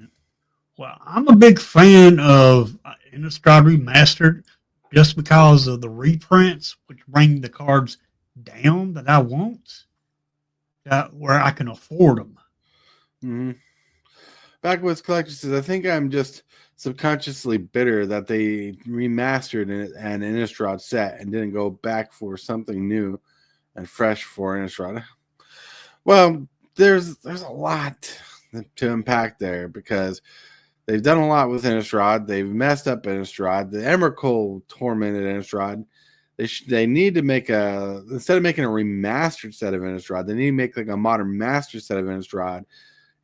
Well, I'm a big fan of Innistrad Remastered just because of the reprints, which bring the cards down that I want, where I can afford them. Mm-hmm. Backwoods Collector says, I think I'm just subconsciously bitter that they remastered an Innistrad set and didn't go back for something new and fresh for Innistrad. Well, there's a lot to unpack there because they've done a lot with Innistrad. They've messed up Innistrad. The Emrakul tormented Innistrad. They need to make instead of making a remastered set of Innistrad, they need to make like a modern master set of Innistrad.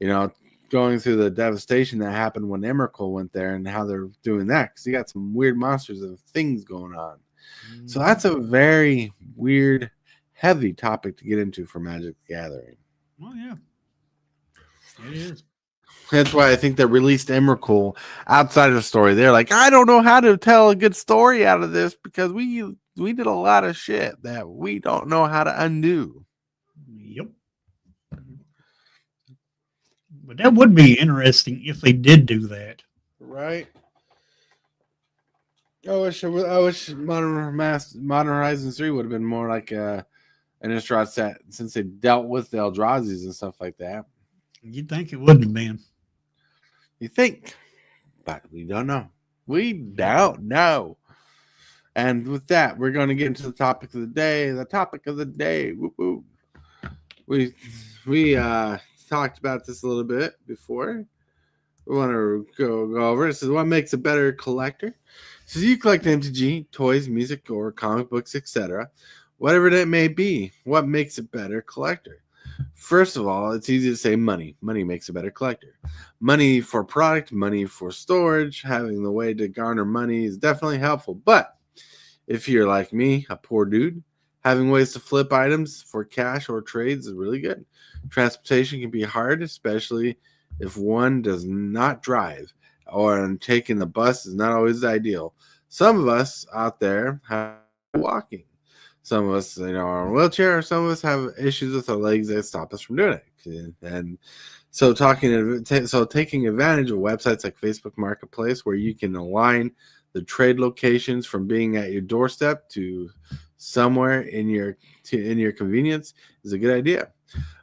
You know, going through the devastation that happened when Emrakul went there and how they're doing that because you got some weird monsters and things going on. So that's a very weird, heavy topic to get into for Magic the Gathering. Oh yeah, it is. That's why I think they released Emrakul outside of the story. They're like, I don't know how to tell a good story out of this because we did a lot of shit that we don't know how to undo. Yep. But that would be interesting if they did do that. Right. I wish Modern Horizons 3 would have been more like an Innistrad set since they dealt with the Eldrazi's and stuff like that. You'd think it wouldn't have been. You think, but we don't know. We don't know. And with that, we're going to get into the topic of the day. The topic of the day. Woo-woo. We talked about this a little bit before. We want to go over it. This is what makes a better collector. So you collect MTG, toys, music, or comic books, etc. Whatever that may be, what makes a better collector? First of all, it's easy to say money. Money makes a better collector. Money for product, money for storage, having the way to garner money is definitely helpful. But if you're like me, a poor dude, having ways to flip items for cash or trades is really good. Transportation can be hard, especially if one does not drive, or taking the bus is not always ideal. Some of us out there have walking. Some of us, are in a wheelchair, or some of us have issues with our legs that stop us from doing it. And so taking advantage of websites like Facebook Marketplace, where you can align the trade locations from being at your doorstep to somewhere in your convenience, is a good idea.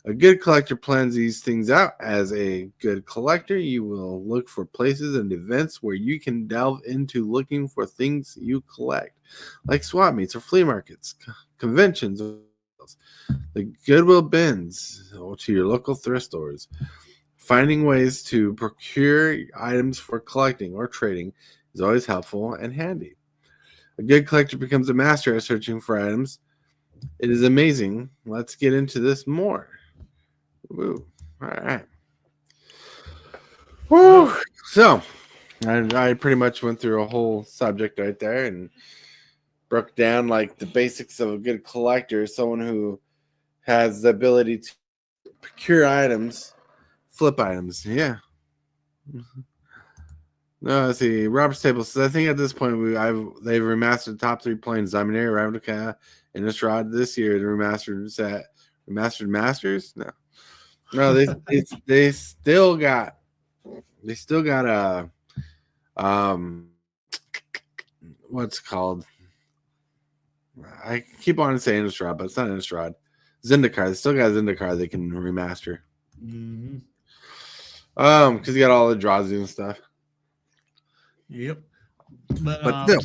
A good collector plans these things out. As a good collector, you will look for places and events where you can delve into looking for things you collect, like swap meets or flea markets, conventions, the Goodwill bins, or to your local thrift stores. Finding ways to procure items for collecting or trading is always helpful and handy. A good collector becomes a master at searching for items. It is amazing. Let's get into this more. Woo. All right. Woo. So, I pretty much went through a whole subject right there and broke down like the basics of a good collector, someone who has the ability to procure items, flip items. Yeah. No, let's see. Robert's Table says, I think at this point they've remastered the top 3 planes, Dominaria, Ravnica, and Innistrad this year. The remastered set, remastered masters. No, they still got what's it called? I keep on saying Innistrad, but it's not Innistrad. Zendikar. They still got Zendikar they can remaster. Mm-hmm. Because you got all the Eldrazi and stuff. Yep. But no. as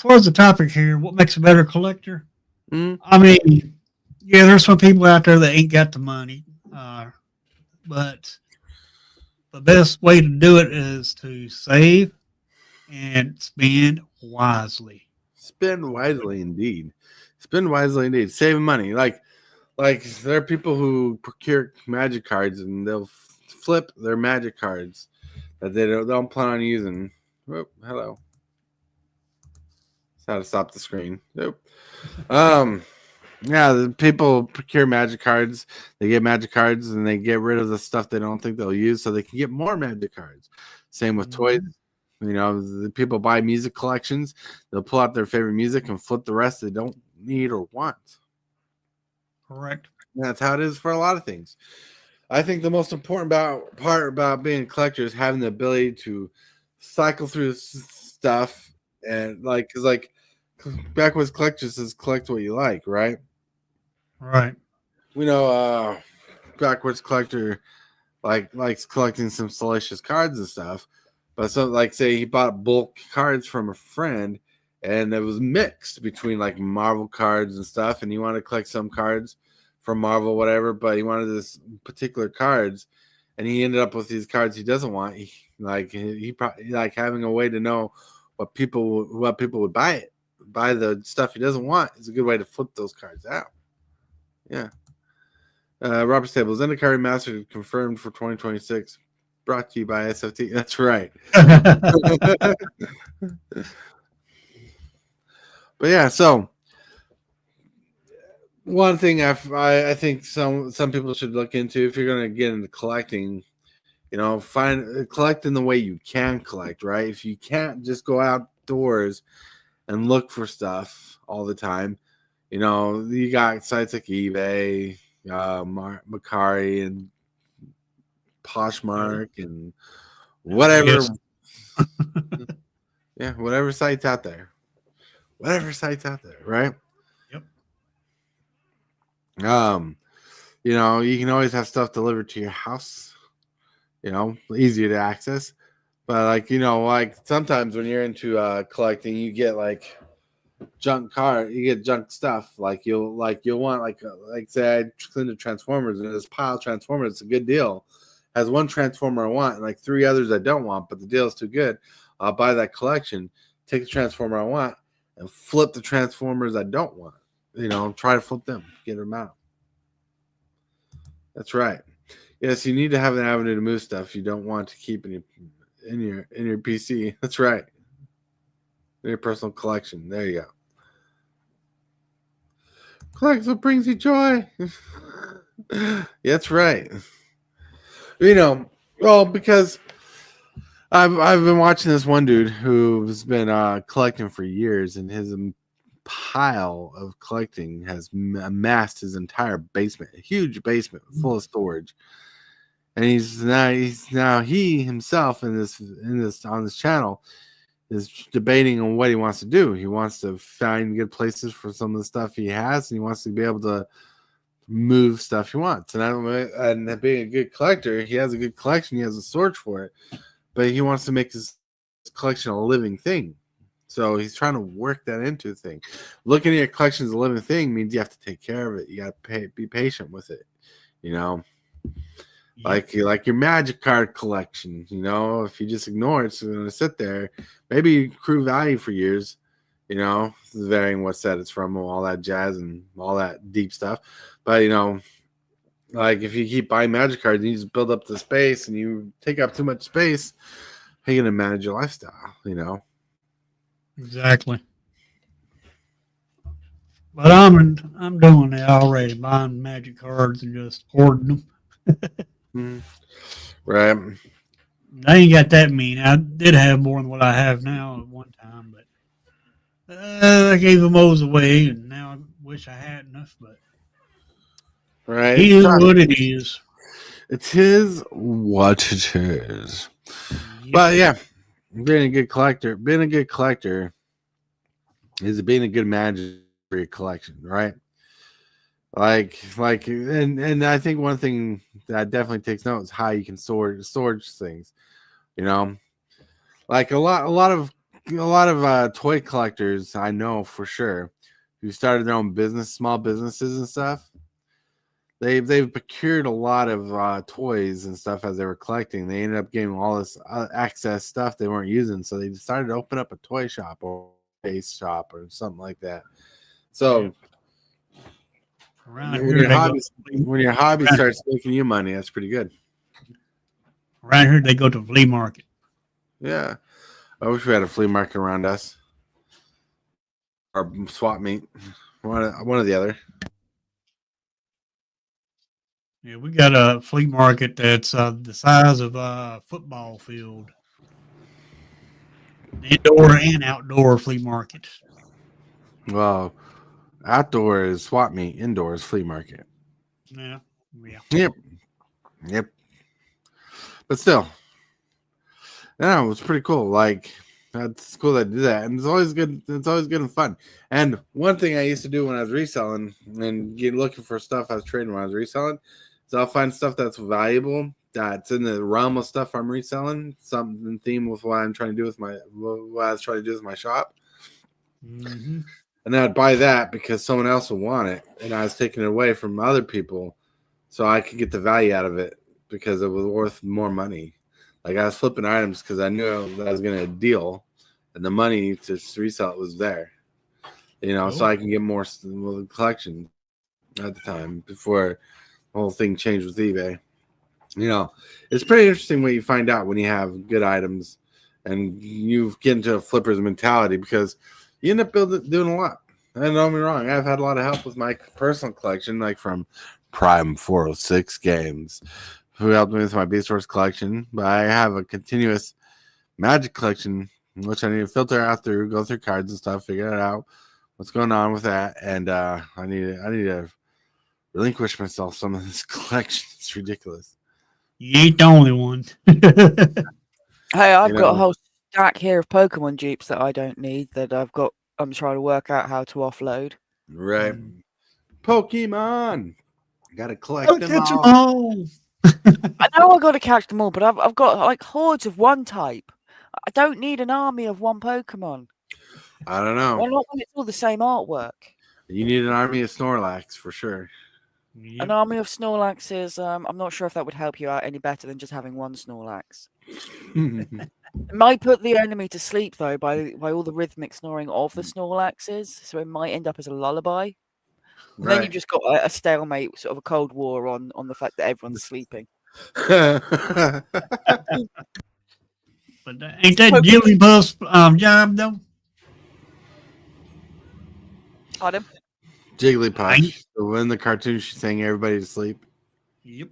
far as the topic here, what makes a better collector? Mm-hmm. I mean, yeah, there's some people out there that ain't got the money, but the best way to do it is to save and spend wisely. Spend wisely indeed. Spend wisely indeed. Saving money. Like there are people who procure magic cards and they'll flip their magic cards that they don't plan on using. Oh, hello. That's how to stop the screen. Nope. Yeah, the people procure magic cards. They get magic cards and they get rid of the stuff they don't think they'll use so they can get more magic cards. Same with toys. The people buy music collections. They'll pull out their favorite music and flip the rest they don't need or want. Correct. And that's how it is for a lot of things. I think the most important part about being a collector is having the ability to cycle through stuff And like, cause like backwoods collector says collect what you like, right? Right. We know backwoods collector likes collecting some salacious cards and stuff. But so like say he bought bulk cards from a friend and it was mixed between like Marvel cards and stuff, and he wanted to collect some cards from Marvel, whatever, but he wanted this particular cards, and he ended up with these cards he doesn't want. He probably like having a way to know what people would buy the stuff he doesn't want is a good way to flip those cards out. Yeah. Robert Stables, Zendikar Remastered confirmed for 2026. Brought to you by SFT. That's right. But yeah, so one thing I think some people should look into if you're going to get into collecting, collect in the way you can collect, right? If you can't just go outdoors and look for stuff all the time, you got sites like eBay, Macari, and Poshmark, and whatever. Yes. Yeah, whatever site's out there. Right? Yep. You can always have stuff delivered to your house, easier to access. But like sometimes when you're into collecting, you get like junk stuff. Like you'll want like say I cleaned the Transformers and this pile of Transformers, it's a good deal. Has one Transformer I want and like 3 others I don't want, but the deal is too good. I'll buy that collection, take the Transformer I want, and flip the Transformers I don't want. Try to flip them, get them out. That's right. Yes, you need to have an avenue to move stuff you don't want to keep in your PC. That's right. In your personal collection. There you go. Collect what brings you joy. That's right. Well, because I've been watching this one dude who's been collecting for years, and his pile of collecting has amassed his entire basement, a huge basement full of storage. And he's now he himself on this channel is debating on what he wants to do. He wants to find good places for some of the stuff he has, and he wants to be able to move stuff he wants. And being a good collector, he has a good collection. He has a storage for it, but he wants to make his collection a living thing. So he's trying to work that into a thing. Looking at your collection as a living thing means you have to take care of it. You got to be patient with it. Like your Magic card collection. If you just ignore it, it's going to sit there. Maybe accrue value for years. Varying what set it's from, all that jazz and all that deep stuff. But like if you keep buying Magic cards, and you just build up the space, and you take up too much space, how are you going to manage your lifestyle? Exactly. But I'm doing it already, buying Magic cards and just hoarding them. Right. I ain't got that mean. I did have more than what I have now at one time, but I gave them those away, and now I wish I had enough. But right, it is what it is. It is what it is. Yep. But yeah, being a good collector is being a good manager for your collection, right? And I think one thing that definitely takes note is how you can storage things. Like a lot of toy collectors I know for sure who started their own business, small businesses and stuff. They've procured a lot of toys and stuff as they were collecting. They ended up getting all this excess stuff they weren't using, so they decided to open up a toy shop or a space shop or something like that. So when your hobby starts making you money, that's pretty good. Around here, they go to flea market. Yeah, I wish we had a flea market around us, or swap meet, one or the other. Yeah, we got a flea market that's the size of a football field. Indoor and outdoor flea market. Well, outdoor is swap meet, indoor is flea market. Yeah. Yep. But still, yeah, it was pretty cool. Like That's cool that I do that, and it's always good. It's always good and fun. And one thing I used to do when I was reselling and looking for stuff I was trading when I was reselling, is I'll find stuff that's valuable that's in the realm of stuff I'm reselling, something in theme with what I'm trying to do with what I was trying to do with my shop. Mm-hmm. And I'd buy that because someone else would want it, and I was taking it away from other people, so I could get the value out of it because it was worth more money. Like I was flipping items because I knew I was going to deal, and the money to resell it was there, so I can get more collection at the time before the whole thing changed with eBay. It's pretty interesting what you find out when you have good items and you get into a flipper's mentality because you end up doing a lot. And don't get me wrong, I've had a lot of help with my personal collection, like from Prime 406 Games, who helped me with my Beast Wars collection. But I have a continuous Magic collection, which I need to filter out through, go through cards and stuff, figure it out what's going on with that, and I need to relinquish myself some of this collection. It's ridiculous. You ain't the only one. Hey, I've got a whole stack here of Pokemon dupes that I don't need that I'm trying to work out how to offload. Right. Pokemon. Gotta collect them catch all. them all. I know I got to catch them all, but I've got like hordes of one type. I don't need an army of one Pokemon. I don't know. Why not when it's all the same artwork? You need an army of Snorlax for sure. Yep. An army of Snorlaxes, I'm not sure if that would help you out any better than just having one Snorlax. It might put the enemy to sleep, though, by all the rhythmic snoring of the Snorlaxes, so it might end up as a lullaby. And then you've just got a stalemate, sort of a cold war on the fact that everyone's sleeping. Right. But ain't that Jigglypuff's job, though? Pardon? Jigglypuff. So in the cartoon, she sang everybody to sleep. Yep.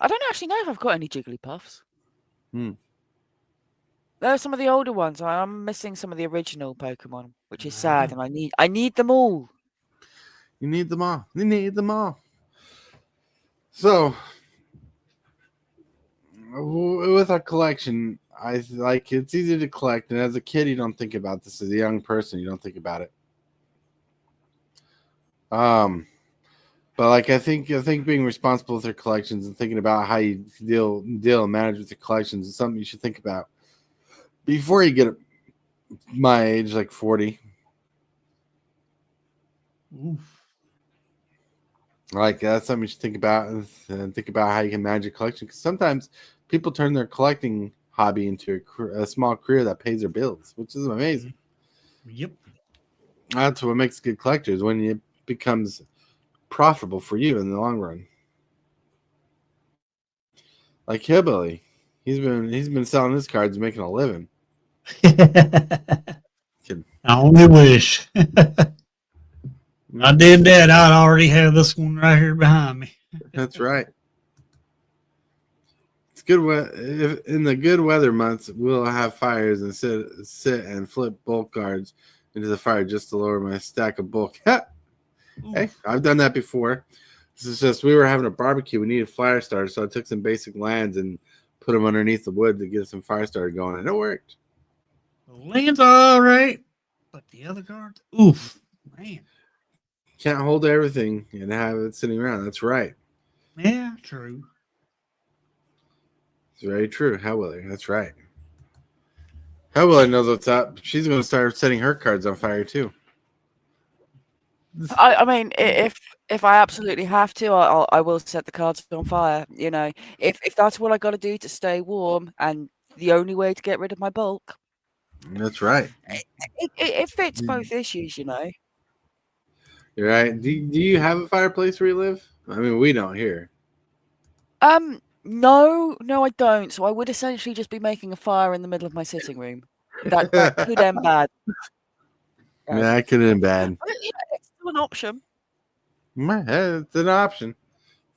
I don't actually know if I've got any Jigglypuffs. There are some of the older ones. I'm missing some of the original Pokemon, which is sad, and I need them all. You need them all. You need them all. So, with our collection, I like it's easy to collect, and as a kid, you don't think about this. As a young person, you don't think about it. But like I think being responsible with your collections and thinking about how you deal and manage with your collections is something you should think about before you get my age, like 40. Oof. Like that's something you should think about and think about how you can manage your collection. Because sometimes people turn their collecting hobby into a small career that pays their bills, which is amazing. Yep. That's what makes good collectors, when it becomes profitable for you in the long run. Like Hillbilly, he's been selling his cards, making a living. I only wish. I did that, I'd already have this one right here behind me. That's right. It's good. In the good weather months, we'll have fires and sit and flip bulk cards into the fire just to lower my stack of bulk. Hey, I've done that before. This is just, we were having a barbecue. We needed fire starters, so I took some basic lands and put them underneath the wood to get some fire starter going, and it worked. The land's all right, but the other cards, oof, man. Can't hold everything and have it sitting around. That's right. Yeah, true. It's very true. Hellwheeler. That's right. Hellwheeler knows what's up. She's going to start setting her cards on fire too. I mean, if I absolutely have to, I will set the cards on fire. You know, if that's what I got to do to stay warm, and the only way to get rid of my bulk. That's right. It fits both issues, you know. You're right. Do you have a fireplace where you live? I mean, we don't here. No, I don't. So I would essentially just be making a fire in the middle of my sitting room. That could end bad. Yeah, that could end bad. But, you know, it's still an option. It's an option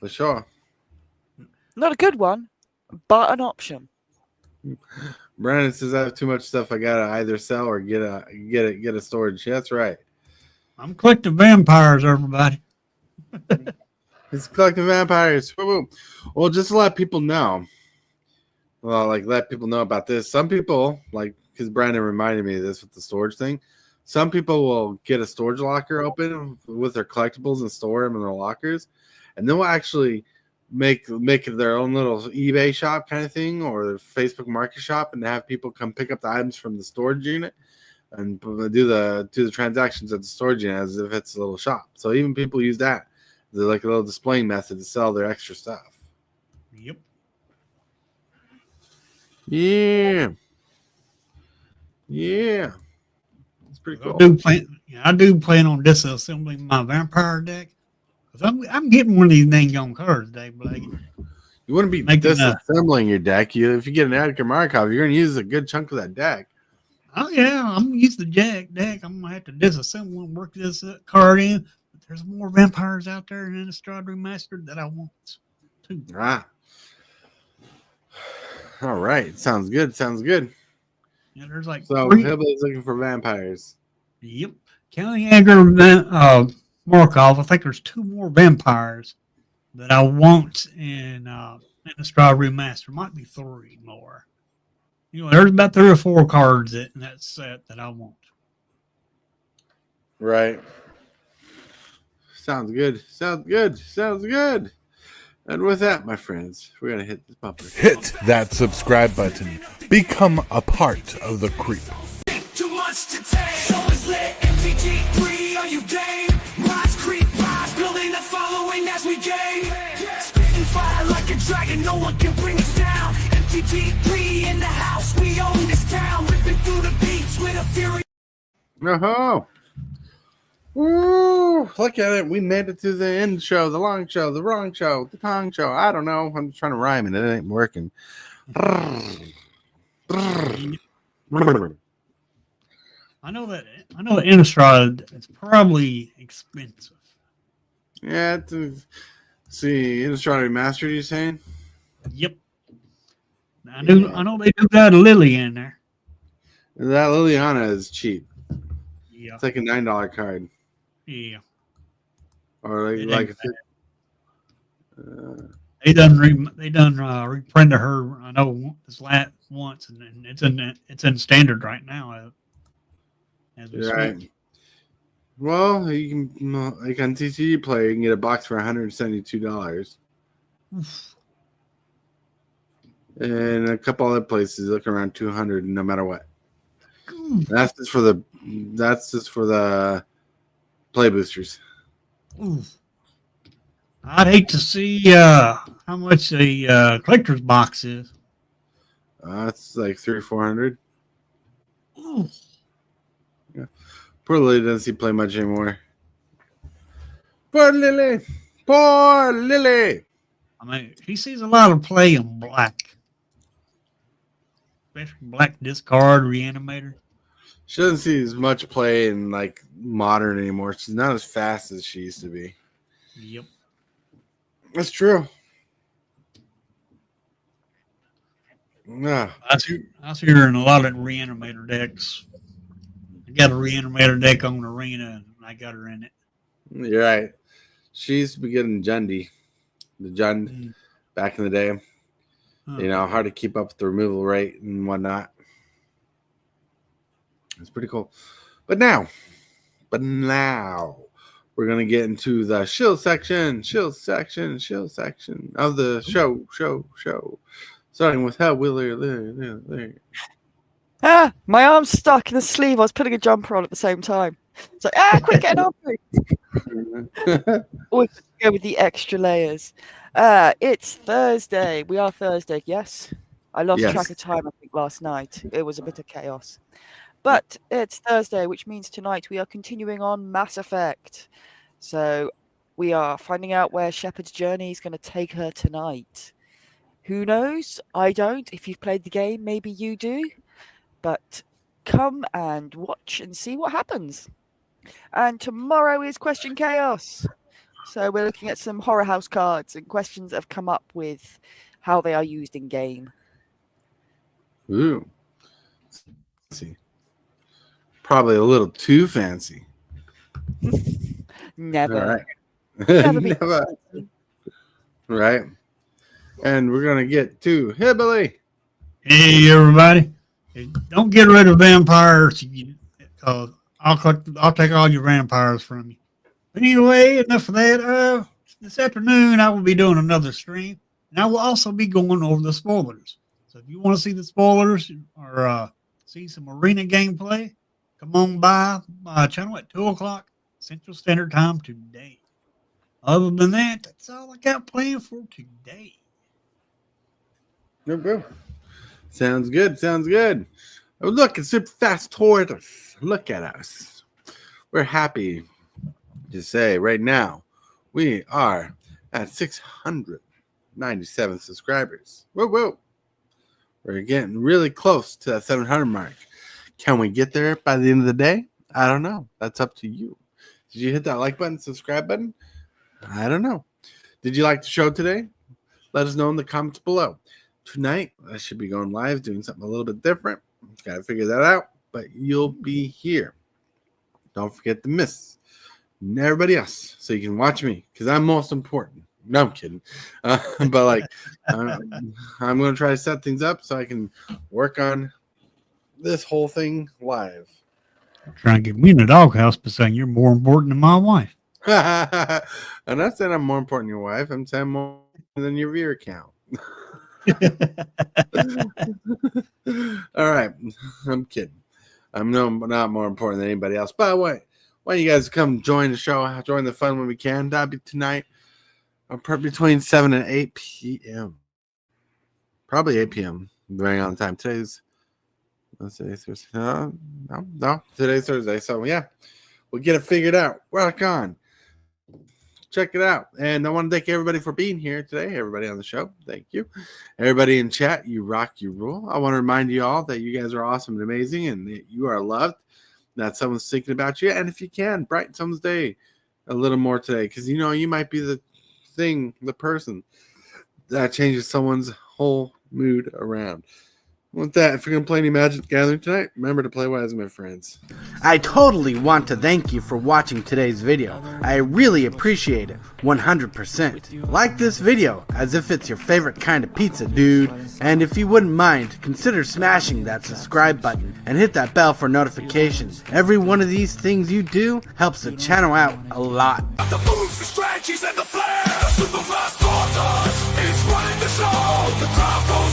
for sure. Not a good one, but an option. Brandon says I have too much stuff I gotta either sell or get a storage. That's right. I'm collecting vampires, everybody. He's collecting vampires. Well, just to let people know, well, like let people know about this. Some people, like, because Brandon reminded me of this with the storage thing. Some people will get a storage locker open with their collectibles and store them in their lockers, and they'll actually make it their own little eBay shop kind of thing or Facebook Market shop, and have people come pick up the items from the storage unit and do the transactions at the storage unit as if it's a little shop. So even people use that. They're like a little displaying method to sell their extra stuff. Yep. Yeah. Yeah. It's pretty cool. I do plan on disassembling my vampire deck. I'm getting one of these dang on cards today, Blake. You wouldn't be disassembling your deck. If you get an Edgar Markov, you're going to use a good chunk of that deck. Oh, yeah. I'm going to use the deck. I'm going to have to disassemble and work this card in. But there's more vampires out there in Innistrad Remastered that I want too. Ah. All right. Sounds good. Yeah, there's like Hillbilly's looking for vampires. Yep. County Edgar Markov. I think there's 2 more vampires that I want in Innistrad Remastered. Might be 3 more. There's about 3 or 4 cards in that set that I want. Right. Sounds good. And with that, my friends, we're going to hit this bumper. Hit that subscribe button. Become a part of the creep. Too much to take. So it's lit. MTG3, are you game? Rise, creep, rise, building a following as we gain. Spitting fire like a dragon, no one can bring us down. MTG3 in the house, we own this town. Ripping through the beats with a fury. Oh, woo! Look at it. We made it to the end show, the long show, the wrong show, the tongue show. I don't know. I'm trying to rhyme and it ain't working. I know that Innistrad is probably expensive. Yeah, see, Innistrad Remastered, you saying? Yep. I know they do got a Lily in there. That Liliana is cheap. Yeah. It's like a $9 card. Yeah. Or like they done reprinted her. I know this last once, and it's in standard right now. As we speak. Well, you can like on TCG Player, you can get a box for $172. Oof. And a couple other places look around $200, no matter what. That's just for the play boosters. Oof. I'd hate to see how much a collector's box is. It's like $300 or $400. Oof. Yeah. Poor Lily doesn't see play much anymore. Poor Lily. I mean, he sees a lot of play in black, especially black discard reanimator. She doesn't see as much play in like modern anymore. She's not as fast as she used to be. Yep, that's true. No, I was hearing a lot of reanimator decks. I got a reanimator deck on Arena, and I got her in it. You're right. She used to be getting Jundi, the Jund back in the day. Hard to keep up with the removal rate and whatnot. It's pretty cool. But now we're gonna get into the shill section of the show. Starting with Hellwheeler. My arm's stuck in the sleeve. I was putting a jumper on at the same time. It's like, quick, get off me. Always go with the extra layers. It's Thursday. We are Thursday, yes. I lost track of time, I think, last night. It was a bit of chaos. But it's Thursday, which means tonight we are continuing on Mass Effect. So we are finding out where Shepard's journey is going to take her tonight. Who knows? I don't. If you've played the game, maybe you do. But come and watch and see what happens. And tomorrow is Question Chaos. So we're looking at some Horror House cards and questions that have come up with how they are used in game. Ooh. See. Probably a little too fancy. Never. All right. Never. Right. And we're going to get to Hillbilly. Hey, everybody. Hey, don't get rid of vampires, because I'll take all your vampires from you. But anyway, enough of that. This afternoon, I will be doing another stream, and I will also be going over the spoilers. So if you want to see the spoilers or see some arena gameplay, come on by my channel at 2 o'clock Central Standard Time today. Other than that, that's all I got planned for today. Go. Sounds good. Sounds good. Oh, look, it's super fast toward us. Look at us. We're happy to say right now we are at 697 subscribers. Whoa. We're getting really close to that 700 mark. Can we get there by the end of the day? I don't know. That's up to you. Did you hit that like button, subscribe button? I don't know. Did you like the show today? Let us know in the comments below. Tonight, I should be going live, doing something a little bit different. Got to figure that out, but you'll be here. Don't forget to miss everybody else so you can watch me because I'm most important. No, I'm kidding. But like, I'm going to try to set things up so I can work on this whole thing live. Trying to get me in the doghouse by saying you're more important than my wife. I'm not saying I'm more important than your wife. I'm saying more than your viewer count. All right. I'm kidding. I'm not more important than anybody else. By the way, why don't you guys come join the show, join the fun when we can. That'll be tonight. Between 7 and 8 p.m. Probably 8 p.m. depending on the time. Today's Thursday. No, today's Thursday. So yeah, we'll get it figured out. Rock on. Check it out. And I want to thank everybody for being here today. Everybody on the show, thank you. Everybody in chat, you rock, you rule. I want to remind you all that you guys are awesome and amazing and that you are loved, that someone's thinking about you. And if you can, brighten someone's day a little more today because, you might be the person that changes someone's whole mood around. With that, if you're going to play any Magic the Gathering tonight, remember to play wise, my friends. I totally want to thank you for watching today's video. I really appreciate it, 100%. Like this video as if it's your favorite kind of pizza, dude. And if you wouldn't mind, consider smashing that subscribe button and hit that bell for notifications. Every one of these things you do helps the channel out a lot. The moves, the strategies, and the flair. Super fast tortoise is running the show. The crowd goes